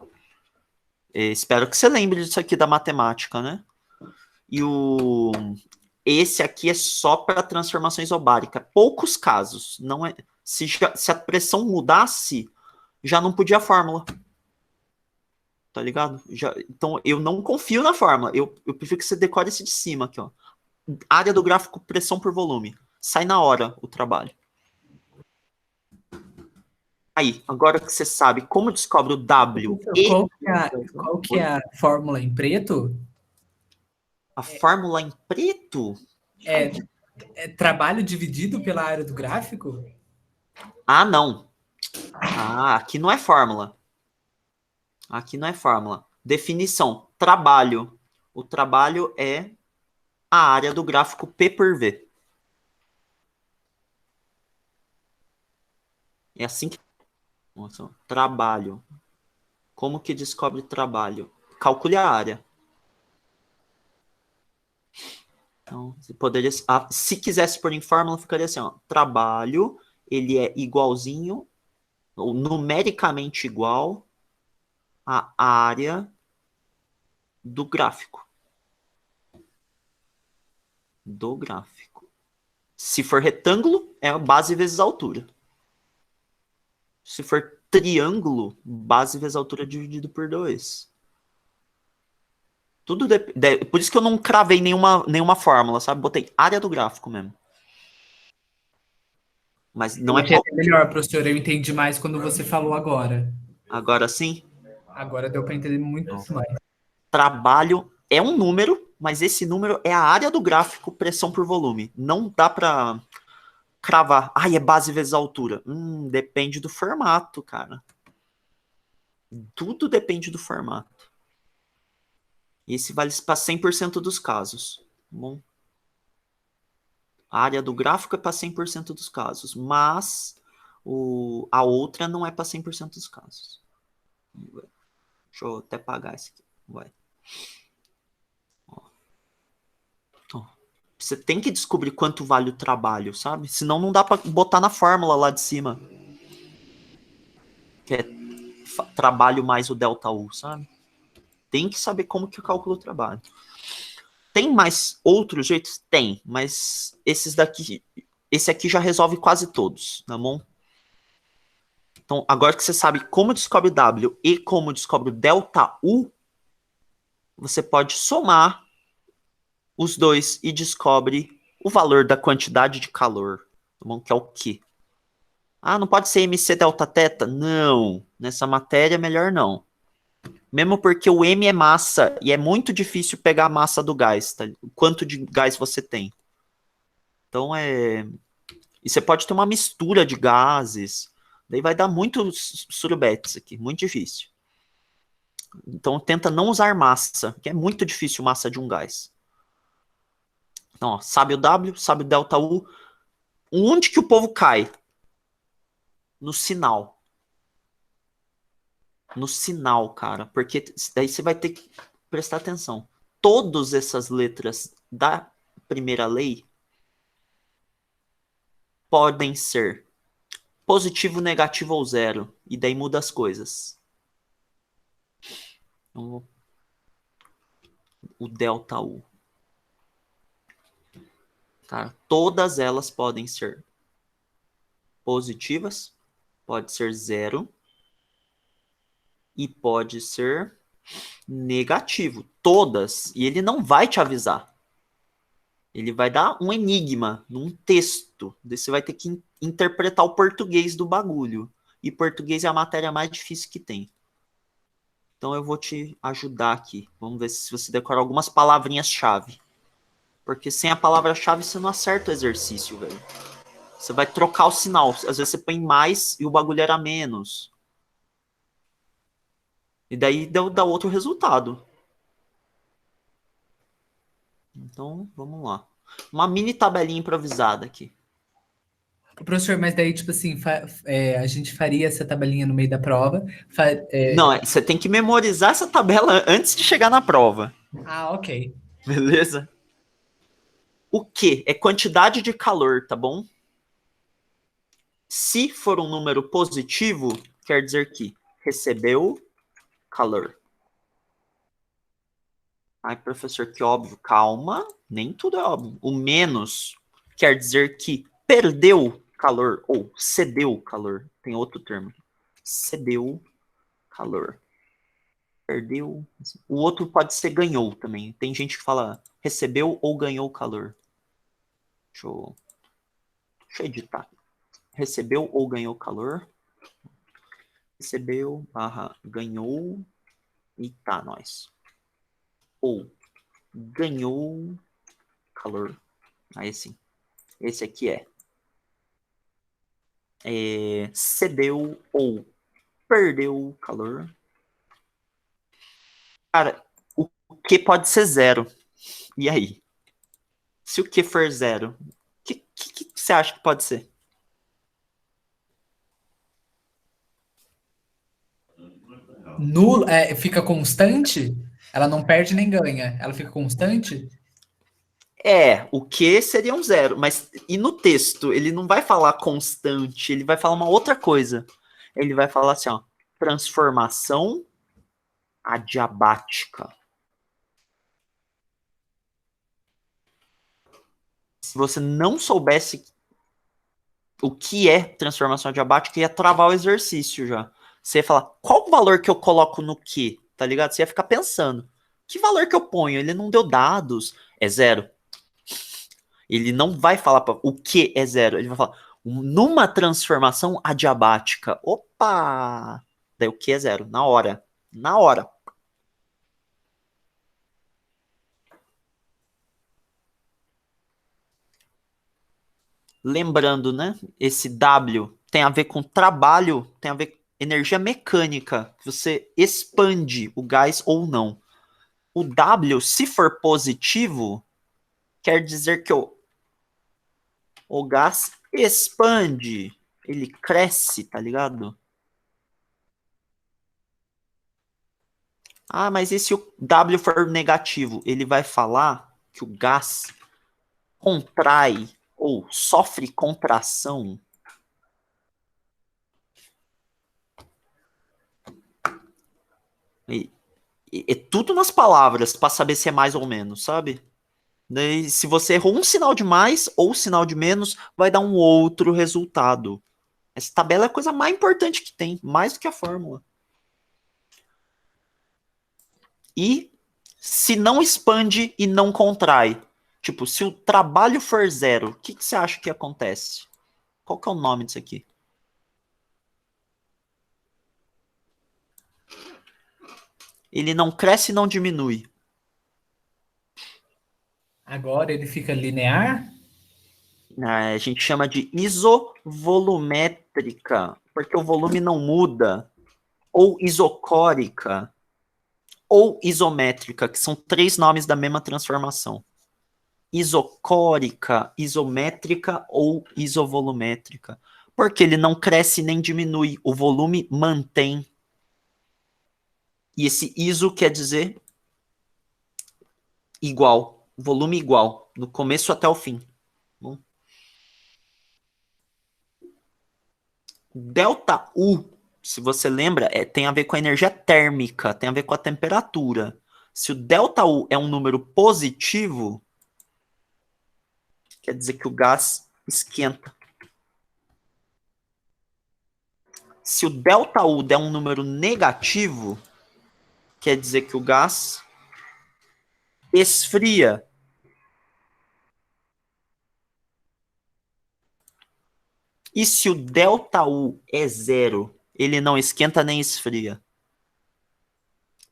Espero que você lembre disso aqui da matemática, né? E esse aqui é só para transformação isobárica. Poucos casos. Não é. Se a pressão mudasse, já não podia a fórmula. Tá ligado? Então, eu não confio na fórmula. Eu prefiro que você decore esse de cima aqui, ó. Área do gráfico, pressão por volume. Sai na hora o trabalho. Aí, agora que você sabe como descobre o W Qual que é a fórmula em preto? A fórmula em preto? É trabalho dividido pela área do gráfico? Ah, não. Ah, aqui não é fórmula. Aqui não é fórmula. Definição. Trabalho. O trabalho é a área do gráfico P por V. É assim que... Nossa, trabalho. Como que descobre trabalho? Calcule a área. Então, você poderia... se quisesse pôr em fórmula, ficaria assim, ó. Trabalho, ele é igualzinho, ou numericamente igual, à área do gráfico. Do gráfico. Se for retângulo, é a base vezes a altura. Se for triângulo, base vezes a altura dividido por 2. Tudo por isso que eu não cravei nenhuma fórmula, sabe? Botei área do gráfico mesmo. Mas não é melhor, professor. Eu entendi mais quando você falou agora. Agora sim. Agora deu para entender muito mais. Trabalho é um número, mas esse número é a área do gráfico pressão por volume. Não dá para cravar. É base vezes a altura. Depende do formato, cara. Tudo depende do formato. Esse vale para 100% dos casos. Bom. A área do gráfico é para 100% dos casos, mas a outra não é para 100% dos casos. Deixa eu até apagar esse aqui. Vai. Você tem que descobrir quanto vale o trabalho, sabe? Senão não dá para botar na fórmula lá de cima. Que é trabalho mais o delta U, sabe? tem que saber como que o cálculo trabalha. Tem mais outros jeitos? Tem, mas esse aqui já resolve quase todos, tá bom? Então, agora que você sabe como descobre W e como descobre o delta U, você pode somar os dois e descobre o valor da quantidade de calor, tá bom? Que é o Q. Ah, não pode ser MC delta teta? Não, nessa matéria melhor não. Mesmo porque o M é massa e é muito difícil pegar a massa do gás, tá? O quanto de gás você tem. Então E você pode ter uma mistura de gases. Daí vai dar muitos surubetes aqui, muito difícil. Então tenta não usar massa, que é muito difícil massa de um gás. Então, ó, sabe o W, sabe o delta U. Onde que o povo cai? No sinal. No sinal, cara. Porque daí você vai ter que prestar atenção. Todas essas letras da primeira lei podem ser positivo, negativo ou zero. E daí muda as coisas. Então, o delta U. Tá? Todas elas podem ser positivas, pode ser zero e pode ser negativo. Todas. E ele não vai te avisar. Ele vai dar um enigma num texto. Daí você vai ter que interpretar o português do bagulho. E português é a matéria mais difícil que tem. Então eu vou te ajudar aqui. Vamos ver se você decora algumas palavrinhas-chave. Porque sem a palavra-chave você não acerta o exercício, velho. Você vai trocar o sinal. Às vezes você põe mais e o bagulho era menos. E daí dá outro resultado. Então, vamos lá. Uma mini tabelinha improvisada aqui. Professor, mas daí, tipo assim, a gente faria essa tabelinha no meio da prova. Não, você tem que memorizar essa tabela antes de chegar na prova. Ah, ok. Beleza? O Q é quantidade de calor, tá bom? Se for um número positivo, quer dizer que recebeu calor. Ai, professor, que óbvio. Calma, nem tudo é óbvio. O menos quer dizer que perdeu calor ou cedeu calor. Tem outro termo. Cedeu calor. Perdeu. O outro pode ser ganhou também. Tem gente que fala recebeu ou ganhou calor. Deixa eu editar. Recebeu ou ganhou calor. Recebeu, barra, ganhou. E tá, nós. Ou ganhou calor. Aí sim. Esse aqui cedeu ou perdeu calor. Cara, o que pode ser zero. E aí? Se o que for zero, o que você acha que pode ser? Nulo, fica constante? Ela não perde nem ganha. Ela fica constante? O que seria um zero, mas e no texto? Ele não vai falar constante, ele vai falar uma outra coisa. Ele vai falar assim, ó, transformação adiabática. Se você não soubesse o que é transformação adiabática, ia travar o exercício já. Você ia falar, qual o valor que eu coloco no que? Tá ligado? Você ia ficar pensando, que valor que eu ponho? Ele não deu dados, é zero. Ele não vai falar o que é zero, ele vai falar numa transformação adiabática. Opa! Daí o que é zero? Na hora. Na hora. Lembrando, né? Esse W tem a ver com trabalho, tem a ver com energia mecânica. Você expande o gás ou não. O W, se for positivo, quer dizer que o gás expande. Ele cresce, tá ligado? Ah, mas e se o W for negativo? Ele vai falar que o gás contrai ou sofre contração. É tudo nas palavras para saber se é mais ou menos, sabe? Daí, se você errou um sinal de mais ou sinal de menos, vai dar um outro resultado. Essa tabela é a coisa mais importante que tem, mais do que a fórmula. E se não expande e não contrai, tipo, se o trabalho for zero, o que você acha que acontece? Qual que é o nome disso aqui? Ele não cresce e não diminui. Agora ele fica linear? A gente chama de isovolumétrica, porque o volume não muda. Ou isocórica, ou isométrica, que são 3 nomes da mesma transformação. Isocórica, isométrica ou isovolumétrica. Porque ele não cresce nem diminui, o volume mantém. E esse iso quer dizer igual, volume igual, do começo até o fim. Bom. Delta U, se você lembra, tem a ver com a energia térmica, tem a ver com a temperatura. Se o delta U é um número positivo, quer dizer que o gás esquenta. Se o delta U der um número negativo, quer dizer que o gás esfria. E se o delta U é zero, ele não esquenta nem esfria.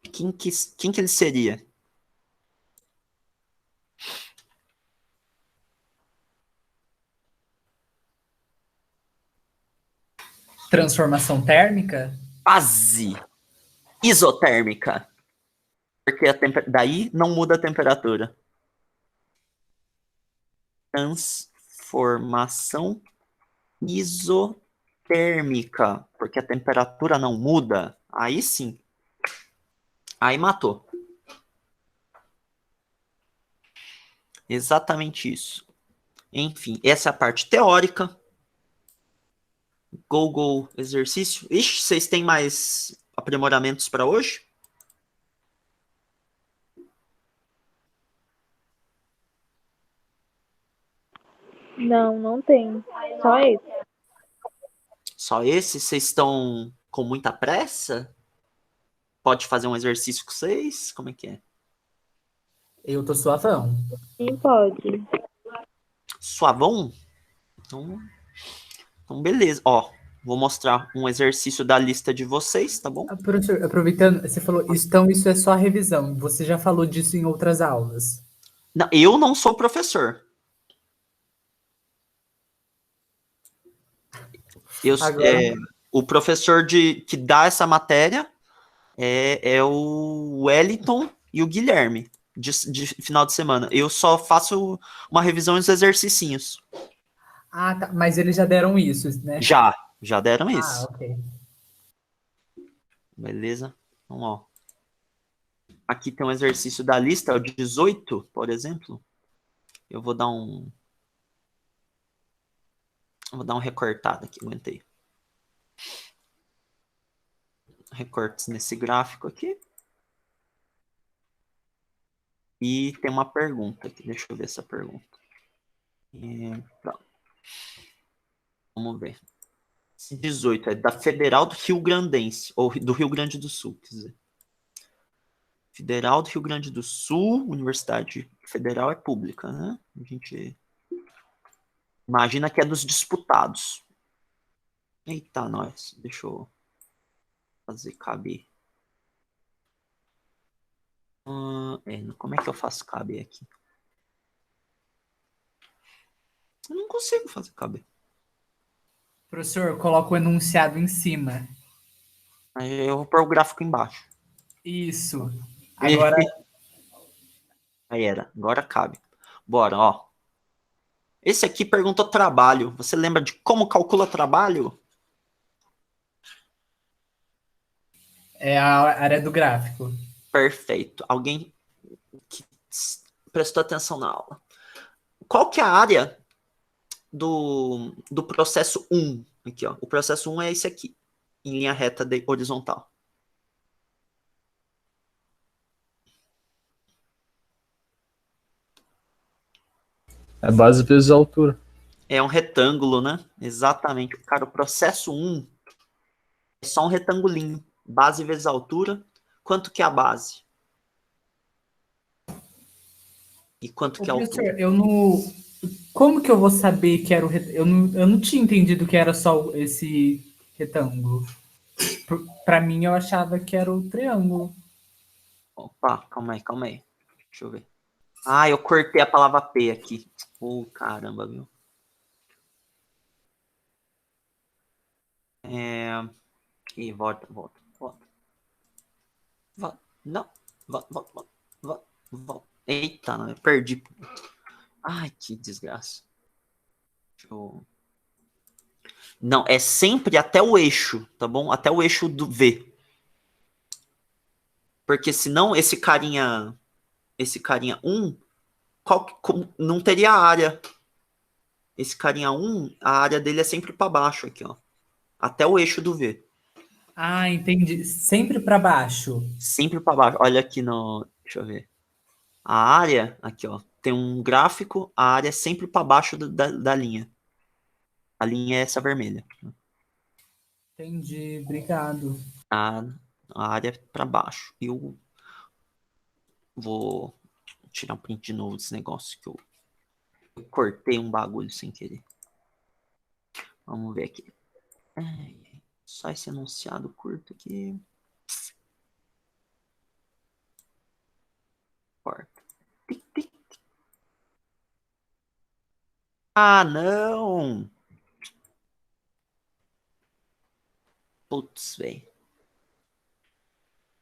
Quem que ele seria? Transformação térmica? Quase isotérmica. Porque daí não muda a temperatura. Transformação isotérmica. Porque a temperatura não muda. Aí sim. Aí matou. Exatamente isso. Enfim, essa é a parte teórica. Google exercício. Ixi, vocês têm mais aprimoramentos para hoje? Não, não tem. Só esse. Só esse? Vocês estão com muita pressa? Pode fazer um exercício com vocês? Como é que é? Eu tô suavão. Sim, pode. Suavão? Então beleza. Ó, vou mostrar um exercício da lista de vocês, tá bom? Professor, aproveitando, você falou, então isso é só revisão. Você já falou disso em outras aulas. Não, eu não sou professor. Agora, O professor que dá essa matéria é o Wellington e o Guilherme, de final de semana. Eu só faço uma revisão e os exercicinhos. tá, mas eles já deram isso, né? Já deram Ah, isso. ok. Beleza? Então, ó. Aqui tem um exercício da lista, o 18, por exemplo. Eu vou dar um recortado aqui, aguentei. Recortes nesse gráfico aqui. E tem uma pergunta aqui, deixa eu ver essa pergunta. Pronto. Vamos ver. 18 é da Federal do Rio Grandense, ou do Rio Grande do Sul, quer dizer. Federal do Rio Grande do Sul, Universidade Federal é pública, né? A gente imagina que é dos disputados. Eita, nós. Deixa eu fazer caber. Como é que eu faço caber aqui? Eu não consigo fazer caber. Professor, coloca o enunciado em cima. Aí eu vou pôr o gráfico embaixo. Isso. Agora, Aí agora cabe. Bora, ó. Esse aqui perguntou trabalho. Você lembra de como calcula trabalho? é a área do gráfico. Perfeito. Alguém que prestou atenção na aula. Qual que é a área do processo 1? Aqui, ó. O processo 1 é esse aqui, em linha reta horizontal. É base vezes altura. É um retângulo, né? Exatamente. Cara, o processo 1 é só um retangulinho. Base vezes altura. Quanto que é a base? E quanto Ô, que é a professor, altura? eu não. Como que eu vou saber que era o eu não tinha entendido que era só esse retângulo. Pra mim, eu achava que era o triângulo. Opa, calma aí, calma aí. Deixa eu ver. Ah, eu cortei a palavra P aqui. Caramba, viu? E volta, volta, volta. Volta. Não. Volta, volta, volta. Volta, volta. Eita, não, eu perdi. Ai, que desgraça. Deixa eu... Não, é sempre até o eixo, tá bom? Até o eixo do V. Porque senão esse carinha 1, não teria área. Esse carinha 1, a área dele é sempre para baixo aqui, ó. Até o eixo do V. Ah, entendi. Sempre para baixo. Sempre para baixo. Olha aqui no, deixa eu ver. A área, aqui, ó, tem um gráfico, a área é sempre para baixo da linha. A linha é essa vermelha. Entendi, obrigado. A, a área é para baixo. Eu vou tirar um print de novo desse negócio que eu cortei um bagulho sem querer. Vamos ver aqui. Só esse enunciado curto aqui. Corta. Tic, tic. Ah, não! Putz, velho.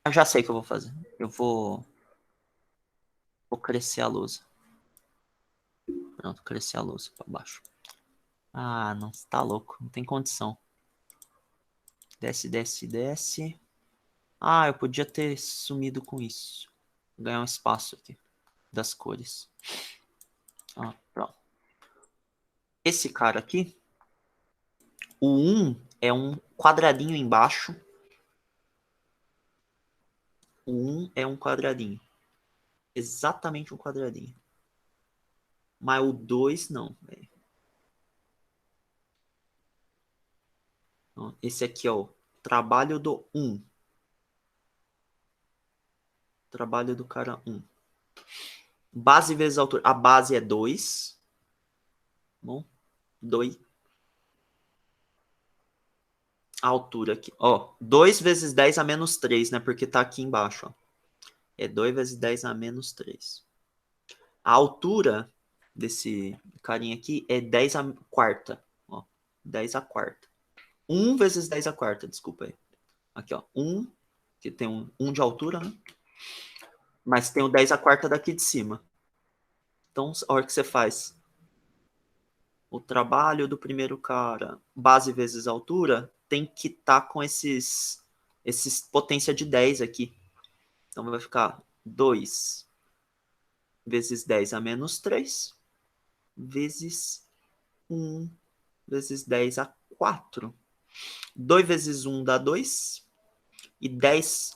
Eu já sei o que eu vou fazer. Eu vou crescer a lousa. Pronto, crescer a lousa pra baixo. Ah, não, você tá louco. Não tem condição. Desce, desce, desce. Ah, eu podia ter sumido com isso. Ganhar um espaço aqui. Das cores. Ah, pronto. Esse cara aqui. O 1 é um quadradinho embaixo. O 1 é um quadradinho. Exatamente um quadradinho. Mas o 2 não, velho. Esse aqui é o trabalho do 1. Trabalho do cara 1. Base vezes altura. A base é 2. Bom, 2. A altura aqui. Ó, 2 vezes 10 a menos 3, né? Porque tá aqui embaixo, ó. É 2 vezes 10 a menos 3. A altura desse carinha aqui é 10 a quarta. Ó, 10 a quarta. 1 vezes 10 a quarta, desculpa aí. Aqui, ó. 1, que tem um de altura, né? Mas tem o 10 a quarta daqui de cima. Então, a hora que você faz o trabalho do primeiro cara, base vezes altura, tem que estar com esses potência de 10 aqui. Então vai ficar 2 vezes 10 a menos 3 vezes 1 vezes 10 a 4. 2 vezes 1 dá 2. E 10,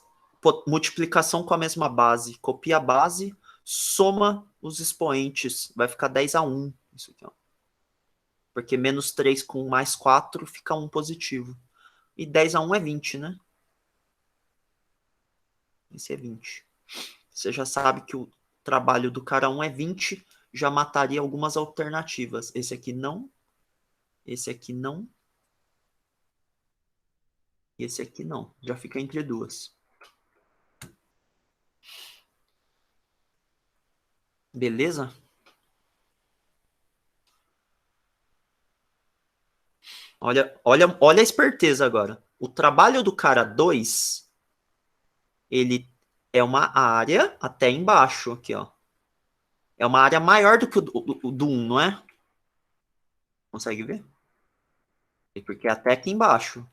multiplicação com a mesma base. Copia a base, soma os expoentes. Vai ficar 10 a 1. Isso aqui, ó. Porque menos 3 com mais 4 fica 1 positivo. E 10 a 1 é 20, né? Esse é 20. Você já sabe que o trabalho do cara 1 é 20, já mataria algumas alternativas. Esse aqui não. Esse aqui não. E esse aqui não. Já fica entre duas. Beleza? Olha a esperteza agora. O trabalho do cara 2, ele é uma área até embaixo, aqui, ó. É uma área maior do que o do 1, não é? Consegue ver? Porque é até aqui embaixo.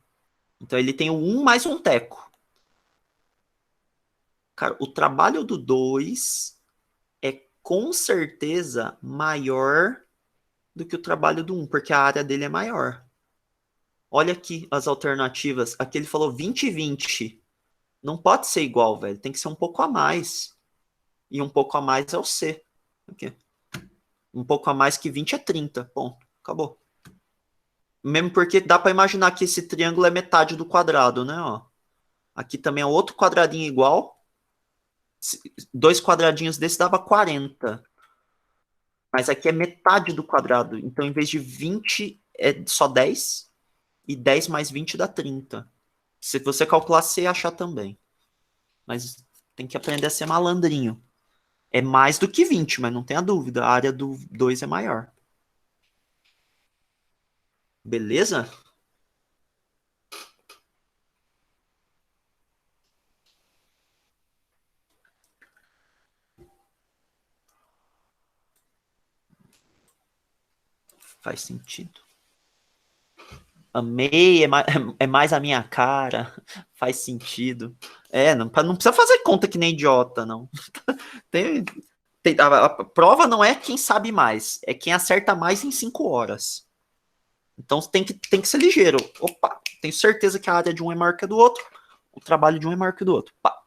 Então ele tem o 1 mais um teco. Cara, o trabalho do 2 é com certeza maior do que o trabalho do 1, porque a área dele é maior. Olha aqui as alternativas. Aqui ele falou 20 e 20. Não pode ser igual, velho. Tem que ser um pouco a mais. E um pouco a mais é o C. Aqui. Um pouco a mais que 20 é 30. Ponto. Acabou. Mesmo porque dá para imaginar que esse triângulo é metade do quadrado, né? Ó. Aqui também é outro quadradinho igual. 2 quadradinhos desse dava 40. Mas aqui é metade do quadrado. Então, em vez de 20, é só 10. E 10 mais 20 dá 30. Se você calcular, você ia achar também. Mas tem que aprender a ser malandrinho. É mais do que 20, mas não tenha dúvida. A área do 2 é maior. Beleza? Faz sentido. Amei, é mais a minha cara. Faz sentido. Não precisa fazer conta que nem idiota, não. A prova não é quem sabe mais, é quem acerta mais em 5 horas. Então tem que ser ligeiro. Opa, tenho certeza que a área de um é maior que a do outro, o trabalho de um é maior que o do outro. Pá,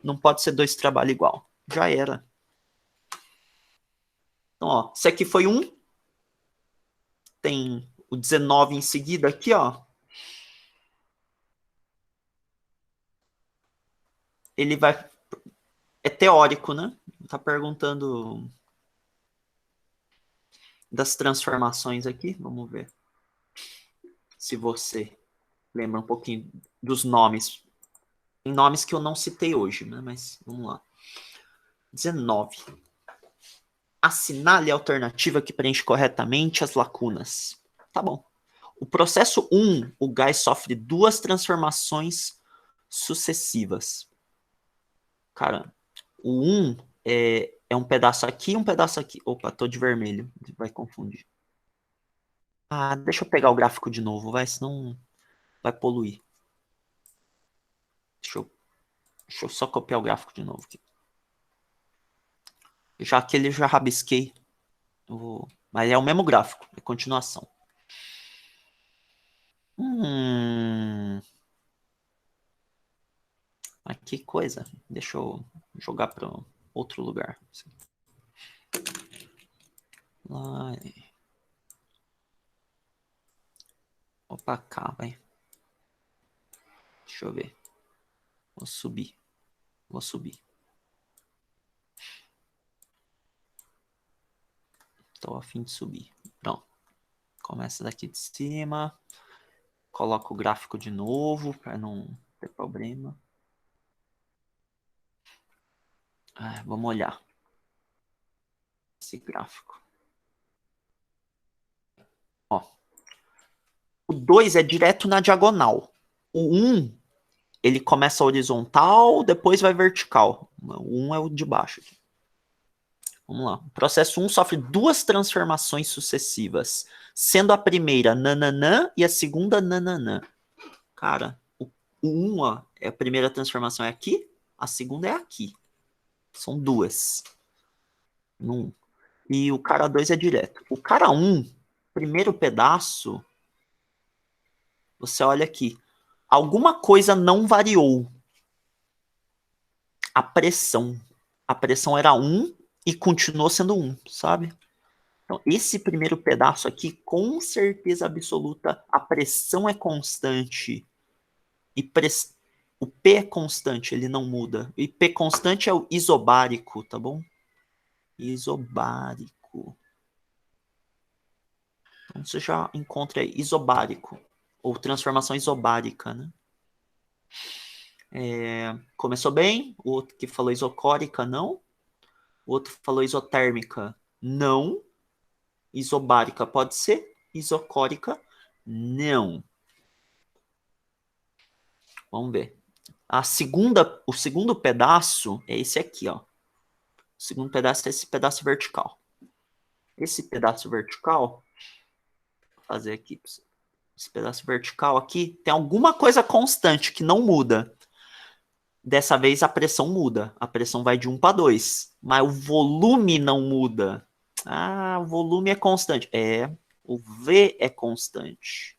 não pode ser 2 trabalhos igual. Já era. Então, ó, esse aqui foi 1. Tem o 19 em seguida aqui, ó. Ele vai... É teórico, né? Tá perguntando das transformações aqui. Vamos ver se você lembra um pouquinho dos nomes. Tem nomes que eu não citei hoje, né? Mas vamos lá. 19. Assinale a alternativa que preenche corretamente as lacunas. Tá bom. O processo 1, o gás sofre 2 transformações sucessivas. Cara, o 1 é um pedaço aqui e um pedaço aqui. Opa, tô de vermelho. Vai confundir. Ah, deixa eu pegar o gráfico de novo, vai, senão vai poluir. Deixa eu só copiar o gráfico de novo aqui. Já que ele já rabisquei. Mas é o mesmo gráfico, é continuação. Mas que coisa. Deixa eu jogar para outro lugar. Lá. Opa, cá, vai. Deixa eu ver. Vou subir. Tô a fim de subir. Pronto. Começa daqui de cima. Coloca o gráfico de novo para não ter problema. Vamos olhar esse gráfico. Ó. O 2 é direto na diagonal. O 1, ele começa horizontal, depois vai vertical. O 1 é o de baixo aqui. Vamos lá. O processo 1 sofre 2 transformações sucessivas, sendo a primeira nananã e a segunda nananã. Cara, o 1, ó, a primeira transformação é aqui, a segunda é aqui. São 2. E o cara 2 é direto. O cara 1, primeiro pedaço, você olha aqui. Alguma coisa não variou. A pressão. A pressão era 1 e continuou sendo 1, sabe? Então, esse primeiro pedaço aqui, com certeza absoluta, a pressão é constante. E o P é constante, ele não muda. E P constante é o isobárico, tá bom? Isobárico. Então, você já encontra aí isobárico. Ou transformação isobárica, né? Começou bem. O outro que falou isocórica, não. O outro falou isotérmica, não. Isobárica pode ser. Isocórica, não. Vamos ver. O segundo pedaço é esse aqui, ó. O segundo pedaço é esse pedaço vertical. Esse pedaço vertical, vou fazer aqui. Esse pedaço vertical aqui tem alguma coisa constante que não muda. Dessa vez a pressão muda. A pressão vai de 1 para 2. Mas o volume não muda. O volume é constante. O V é constante.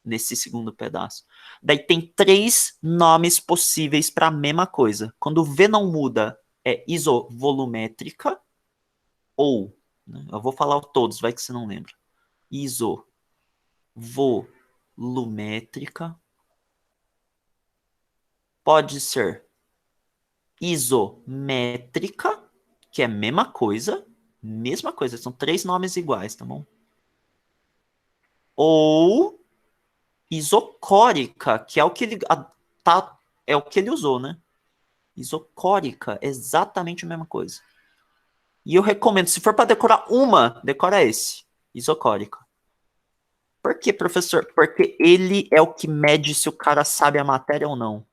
Nesse segundo pedaço. Daí tem 3 nomes possíveis para a mesma coisa. Quando o V não muda, é isovolumétrica ou né? Eu vou falar todos, vai que você não lembra. Isovolumétrica. Pode ser isométrica, que é a mesma coisa, são 3 nomes iguais, tá bom? Ou isocórica, que é o que ele é o que ele usou, né? Isocórica, exatamente a mesma coisa. E eu recomendo, se for para decorar uma, decora esse, isocórica. Por quê, professor? Porque ele é o que mede se o cara sabe a matéria ou não.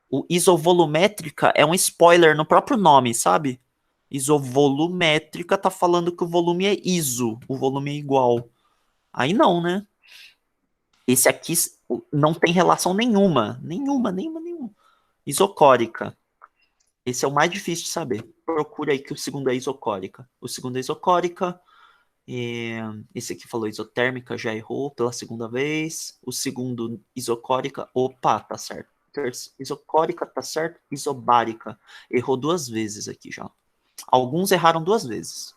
O isovolumétrica é um spoiler no próprio nome, sabe? Isovolumétrica tá falando que o volume é iso, o volume é igual. Aí não, né? Esse aqui não tem relação nenhuma. Nenhuma. Isocórica. Esse é o mais difícil de saber. Procura aí que o segundo é isocórica. O segundo é isocórica. Esse aqui falou isotérmica, já errou pela segunda vez. O segundo, isocórica. Opa, tá certo. Isocórica, tá certo. Isobárica. Errou 2 vezes aqui já. Alguns erraram 2 vezes.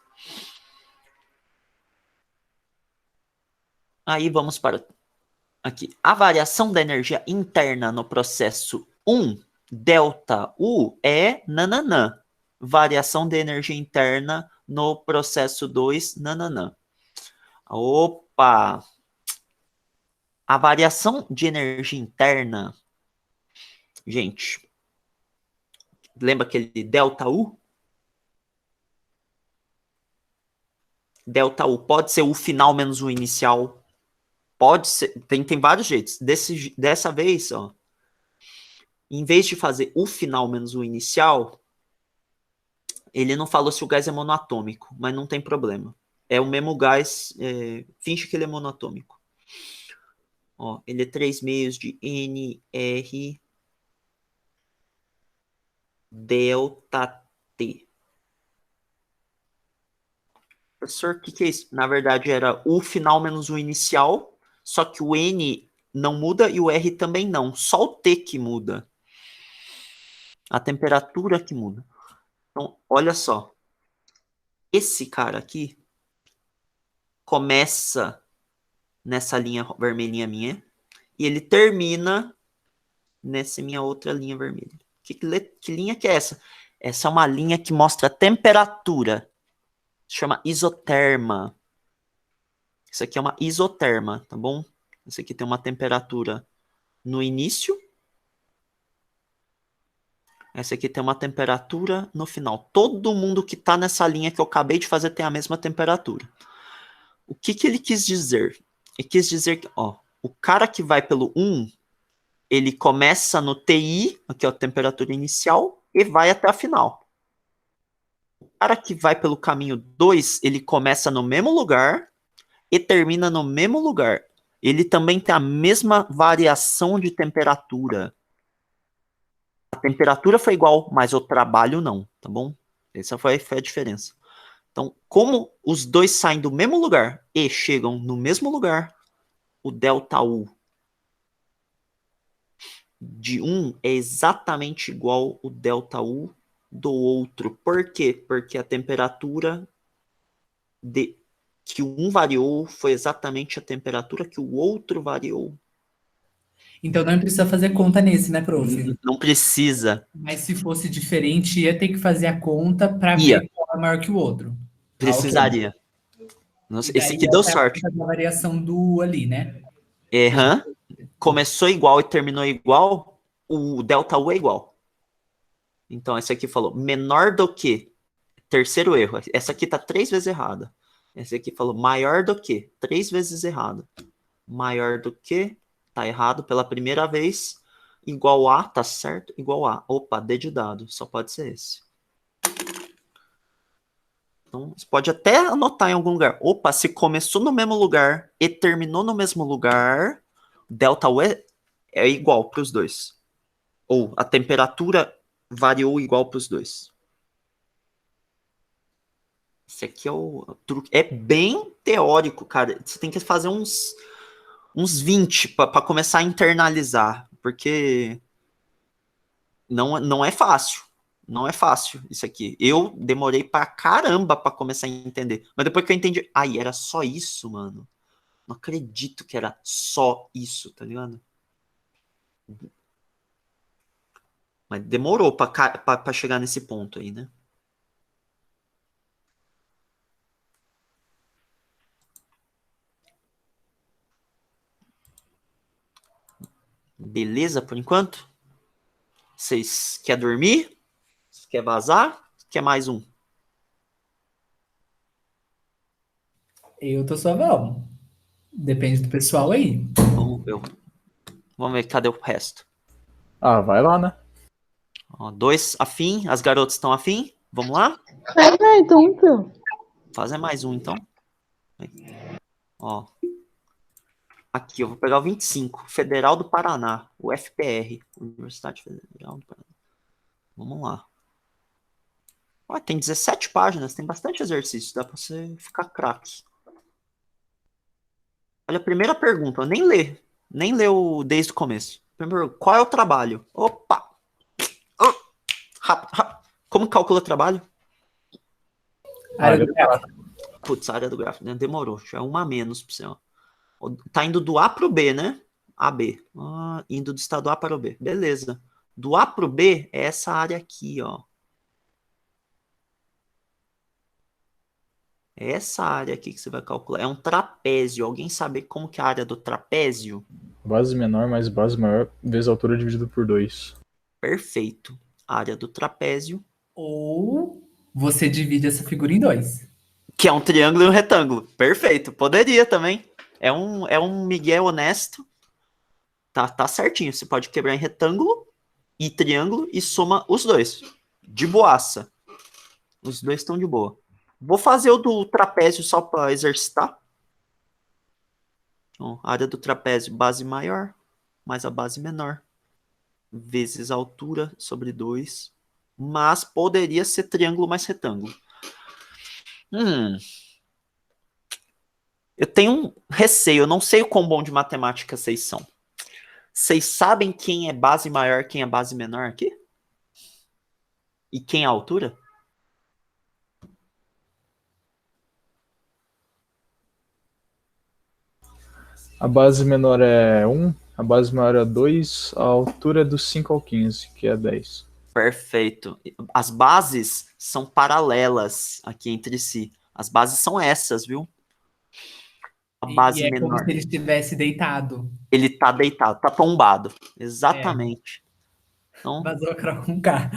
Aí vamos para aqui. A variação da energia interna no processo 1, delta U, é nananã. Variação de energia interna no processo 2, nananã. Opa! A variação de energia interna, gente, lembra aquele delta U? Delta U pode ser o final menos o inicial. Pode ser, tem vários jeitos. Dessa vez, ó, em vez de fazer o final menos o inicial, ele não falou se o gás é monoatômico, mas não tem problema. É o mesmo gás, finge que ele é monoatômico. Ó, ele é 3 meios de NR delta T. Professor, o que é isso? Na verdade, era o final menos o inicial, só que o N não muda e o R também não. Só o T que muda. A temperatura que muda. Então, olha só. Esse cara aqui começa nessa linha vermelhinha minha e ele termina nessa minha outra linha vermelha. Que linha que é essa? Essa é uma linha que mostra a temperatura. Chama isoterma. Isso aqui é uma isoterma, tá bom? Isso aqui tem uma temperatura no início. Essa aqui tem uma temperatura no final. Todo mundo que está nessa linha que eu acabei de fazer tem a mesma temperatura. O que ele quis dizer? Ele quis dizer que, ó, o cara que vai pelo 1, ele começa no TI, aqui é a temperatura inicial, e vai até a final. O cara que vai pelo caminho 2, ele começa no mesmo lugar e termina no mesmo lugar. Ele também tem a mesma variação de temperatura. A temperatura foi igual, mas o trabalho não, tá bom? Essa foi a diferença. Então, como os dois saem do mesmo lugar e chegam no mesmo lugar, o delta U de um é exatamente igual o delta U do outro. Por quê? Porque a temperatura que um variou foi exatamente a temperatura que o outro variou. Então não precisa fazer conta nesse, né, prof? Não precisa. Mas se fosse diferente, ia ter que fazer a conta para Ia. ver qual é maior que o outro. Precisaria. Nossa, esse aqui deu sorte. A variação do ali, né? Começou igual e terminou igual, o delta U é igual. Então, esse aqui falou menor do que. Terceiro erro. Essa aqui tá 3 vezes errada. Esse aqui falou maior do que. 3 vezes errado. Maior do que. Tá errado pela primeira vez. Igual a, tá certo? Igual a. Opa, D de dado. Só pode ser esse. Então, você pode até anotar em algum lugar. Opa, se começou no mesmo lugar e terminou no mesmo lugar, delta U é igual para os dois. Ou a temperatura variou igual para os dois. Esse aqui é o truque. É bem teórico, cara. Você tem que fazer uns 20 para começar a internalizar. Porque não é fácil. Não é fácil isso aqui. Eu demorei pra caramba pra começar a entender. Mas depois que eu entendi... Ai, era só isso, mano. Não acredito que era só isso, tá ligado? Mas demorou pra chegar nesse ponto aí, né? Beleza por enquanto? Vocês querem dormir? Quer vazar? Quer mais um? Eu tô suavão. Depende do pessoal aí. Vamos ver, cadê o resto? Ah, vai lá, né? Ó, 2 afim, as garotas estão afim? Vamos lá? Faz mais um, pô. Fazer mais um, então. Ó. Aqui, eu vou pegar o 25. Federal do Paraná. O FPR. Universidade Federal do Paraná. Vamos lá. Ó, tem 17 páginas. Tem bastante exercício. Dá pra você ficar craque. Olha, a primeira pergunta. Eu nem lê. Nem leu desde o começo. Primeiro, qual é o trabalho? Opa! Rápido, rápido. Como calcula trabalho? Área do gráfico. Putz, área do gráfico, né? Demorou. Já é uma a menos pra você, ó. Tá indo do A pro B, né? AB. Indo do estado A para o B. Beleza. Do A pro B é essa área aqui, ó. É essa área aqui que você vai calcular. É um trapézio. Alguém sabe como que é a área do trapézio? Base menor mais base maior vezes a altura dividido por 2. Perfeito. Área do trapézio, Ou você divide essa figura em dois. que é um triângulo e um retângulo. Perfeito. Poderia também. É um Miguel honesto. Tá certinho. Você pode quebrar em retângulo e triângulo e soma os dois. De boaça. Os dois estão de boa. Vou fazer o do trapézio só para exercitar. Então, área do trapézio, base maior, mais a base menor, vezes a altura sobre 2. Mas poderia ser triângulo mais retângulo. Eu tenho um receio, eu não sei o quão bom de matemática vocês são. Vocês sabem quem é base maior, quem é base menor aqui? E quem é a altura? A base menor é 1, a base maior é 2, a altura é do 5 ao 15, que é 10. Perfeito. As bases são paralelas aqui entre si. As bases são essas, viu? A E base é como menor. se ele estivesse deitado. Ele tá deitado, tá tombado. Exatamente. Então, Vazou a com K.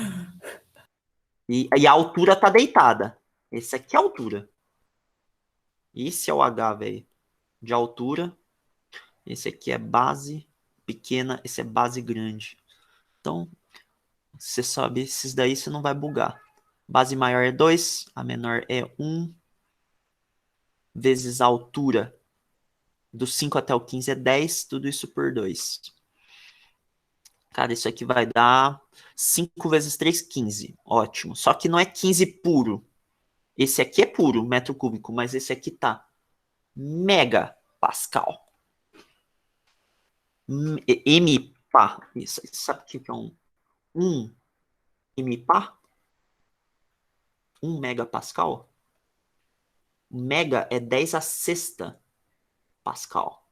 e a altura tá deitada. Esse aqui é a altura. Esse é o H, velho. De altura. Esse aqui é base pequena, esse é base grande. Então, você sabe esses daí, você não vai bugar. Base maior é 2, a menor é 1, vezes a altura. Do 5 até o 15 é 10, tudo isso por 2. Cara, isso aqui vai dar 5 vezes 3, 15. Ótimo. Só que não é 15 puro. Esse aqui é puro, metro cúbico, mas esse aqui tá mega pascal. MPa. Isso, sabe o que é um MPa? 1 megapascal? Mega é 10 a sexta pascal.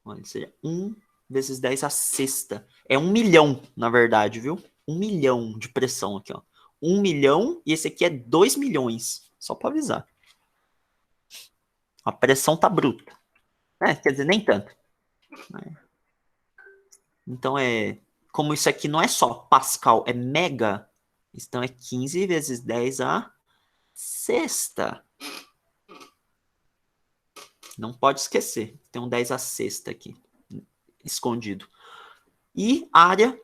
Olha, seria 1 vezes 10 a sexta. É 1 milhão, na verdade, viu? 1 milhão de pressão aqui, ó. 1 milhão e esse aqui é 2 milhões. Só para avisar. A pressão tá bruta. Quer dizer, nem tanto. Então como isso aqui não é só pascal, é mega. Então é 15 vezes 10 a sexta. Não pode esquecer. Tem um 10 a sexta aqui, escondido. E área,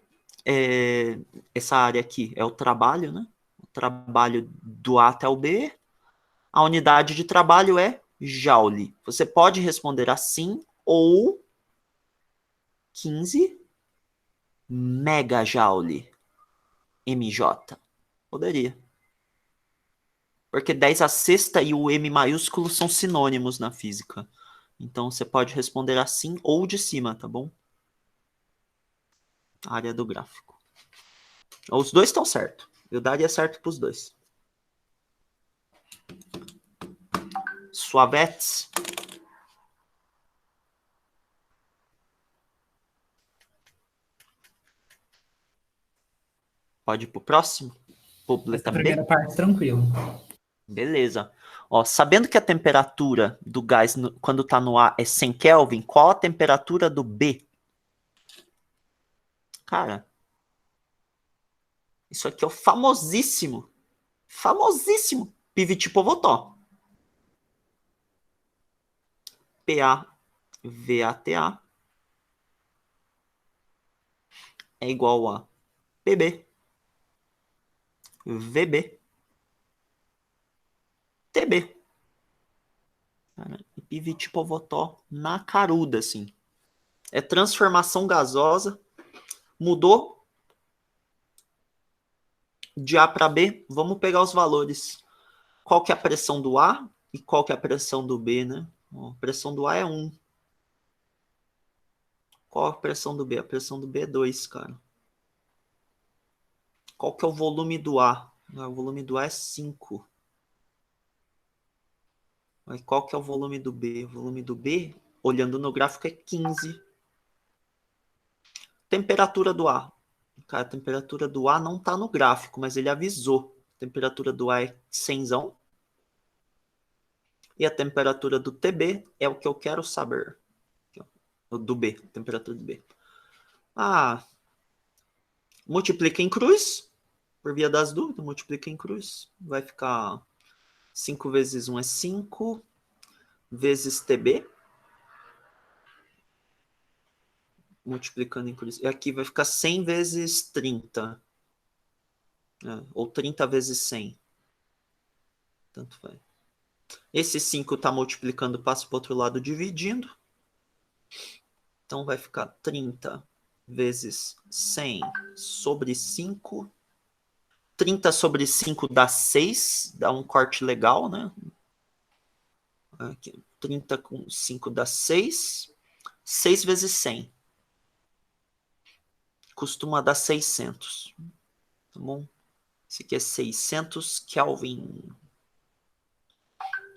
essa área aqui é o trabalho, né? O trabalho do A até o B. A unidade de trabalho é joule. Você pode responder assim ou 15 megajoule. MJ. Poderia. Porque 10 a sexta e o M maiúsculo são sinônimos na física. Então você pode responder assim ou de cima, tá bom? Área do gráfico. Os dois estão certos. Eu daria certo para os dois. Suavetes. Pode ir pro próximo? Pro Essa letra primeira B? parte, tranquilo. Beleza. Ó, sabendo que a temperatura do gás quando está no A é 100 Kelvin, qual a temperatura do B? Cara, isso aqui é o famosíssimo. Famosíssimo. Pivot-Povotó. PaVaTA é igual a PB, VB, TB. Pivot-Povotó na caruda, assim. É transformação gasosa. Mudou de A para B. Vamos pegar os valores. Qual que é a pressão do A e qual que é a pressão do B, né? A pressão do A é 1. Qual a pressão do B? A pressão do B é 2, cara. Qual que é o volume do A? O volume do A é 5. Mas qual que é o volume do B? O volume do B, olhando no gráfico, é 15. Temperatura do A. Cara, a temperatura do A não tá no gráfico, mas ele avisou. A temperatura do A é 100. E a temperatura do TB é o que eu quero saber. Do B, temperatura do B. Ah, multiplica em cruz. Por via das dúvidas, multiplica em cruz. Vai ficar 5 vezes 1 é 5. Vezes TB. Multiplicando em cruz. E aqui vai ficar 100 vezes 30. Ou 30 vezes 100. Tanto faz. Esse 5 está multiplicando, passa para o outro lado dividindo. Então vai ficar 30 vezes 100 sobre 5. 30 sobre 5 dá 6. Dá um corte legal, né? Aqui, 30 com 5 dá 6. 6 vezes 100. Costuma dar 600. Tá bom? Esse aqui é 600 Kelvin.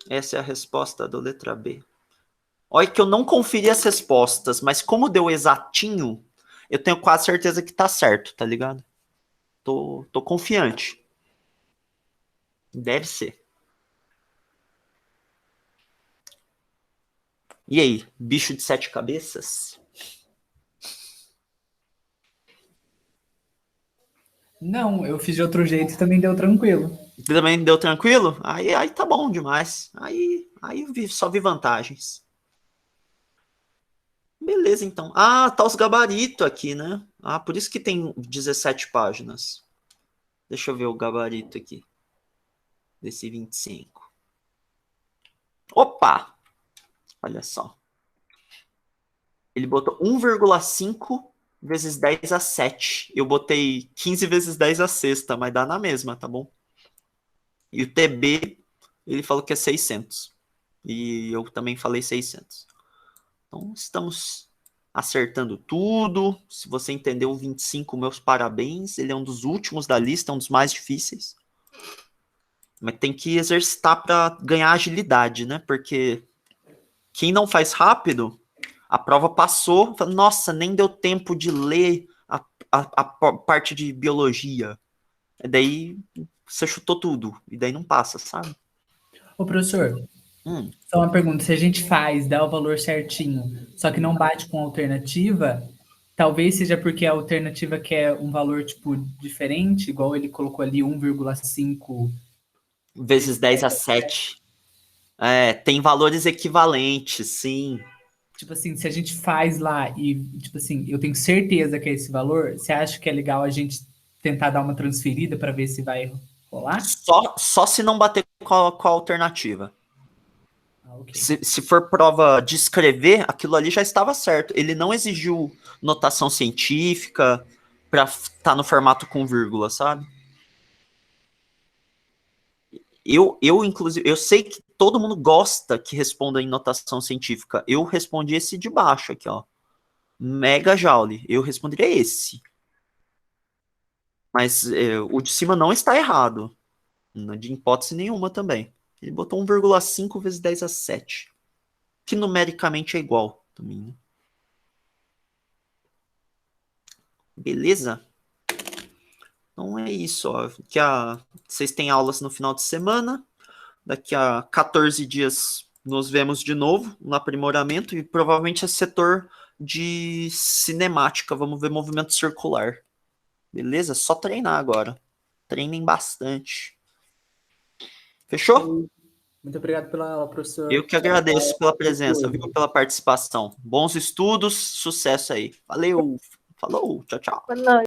Essa é a resposta da letra B. Olha que eu não conferi as respostas, mas como deu exatinho, eu tenho quase certeza que tá certo, tá ligado? Tô confiante. Deve ser. E aí, bicho de 7 cabeças? Não, eu fiz de outro jeito e também deu tranquilo. Também deu tranquilo? Aí tá bom demais. Aí só vi vantagens. Beleza, então. Ah, tá os gabaritos aqui, né? Ah, por isso que tem 17 páginas. Deixa eu ver o gabarito aqui. Desse 25. Opa! Olha só. Ele botou 1,5 vezes 10 a 7. Eu botei 15 vezes 10 a sexta, mas dá na mesma, tá bom? E o TB, ele falou que é 600. E eu também falei 600. Então, estamos acertando tudo. Se você entendeu o 25, meus parabéns. Ele é um dos últimos da lista, um dos mais difíceis. Mas tem que exercitar para ganhar agilidade, né? Porque quem não faz rápido, a prova passou, fala, nossa, nem deu tempo de ler a parte de biologia. E daí você chutou tudo. E daí não passa, sabe? Ô, professor, só uma pergunta. Se a gente faz, dá o valor certinho, só que não bate com a alternativa, talvez seja porque a alternativa quer um valor, tipo, diferente, igual ele colocou ali 1,5 vezes 10 a 7. É, tem valores equivalentes, sim. Tipo assim, se a gente faz lá e, tipo assim, eu tenho certeza que é esse valor, você acha que é legal a gente tentar dar uma transferida para ver se vai rolar? Só se não bater com a alternativa. Ah, ok. Se for prova de escrever, aquilo ali já estava certo. Ele não exigiu notação científica para estar no formato com vírgula, sabe? Inclusive, eu sei que todo mundo gosta que responda em notação científica. Eu respondi esse de baixo aqui, ó. Mega Joule. Eu responderia esse. Mas o de cima não está errado. De hipótese nenhuma também. Ele botou 1,5 vezes 10 a 7. Que numericamente é igual também, né? Beleza? Então é isso, ó. Vocês têm aulas no final de semana. Daqui a 14 dias nos vemos de novo no aprimoramento e provavelmente é setor de cinemática. Vamos ver movimento circular. Beleza? Só treinar agora. Treinem bastante. Fechou? Muito obrigado pela aula, professor. Eu que agradeço pela presença, viu? Pela participação. Bons estudos, sucesso aí. Valeu, falou, tchau, tchau. Boa noite.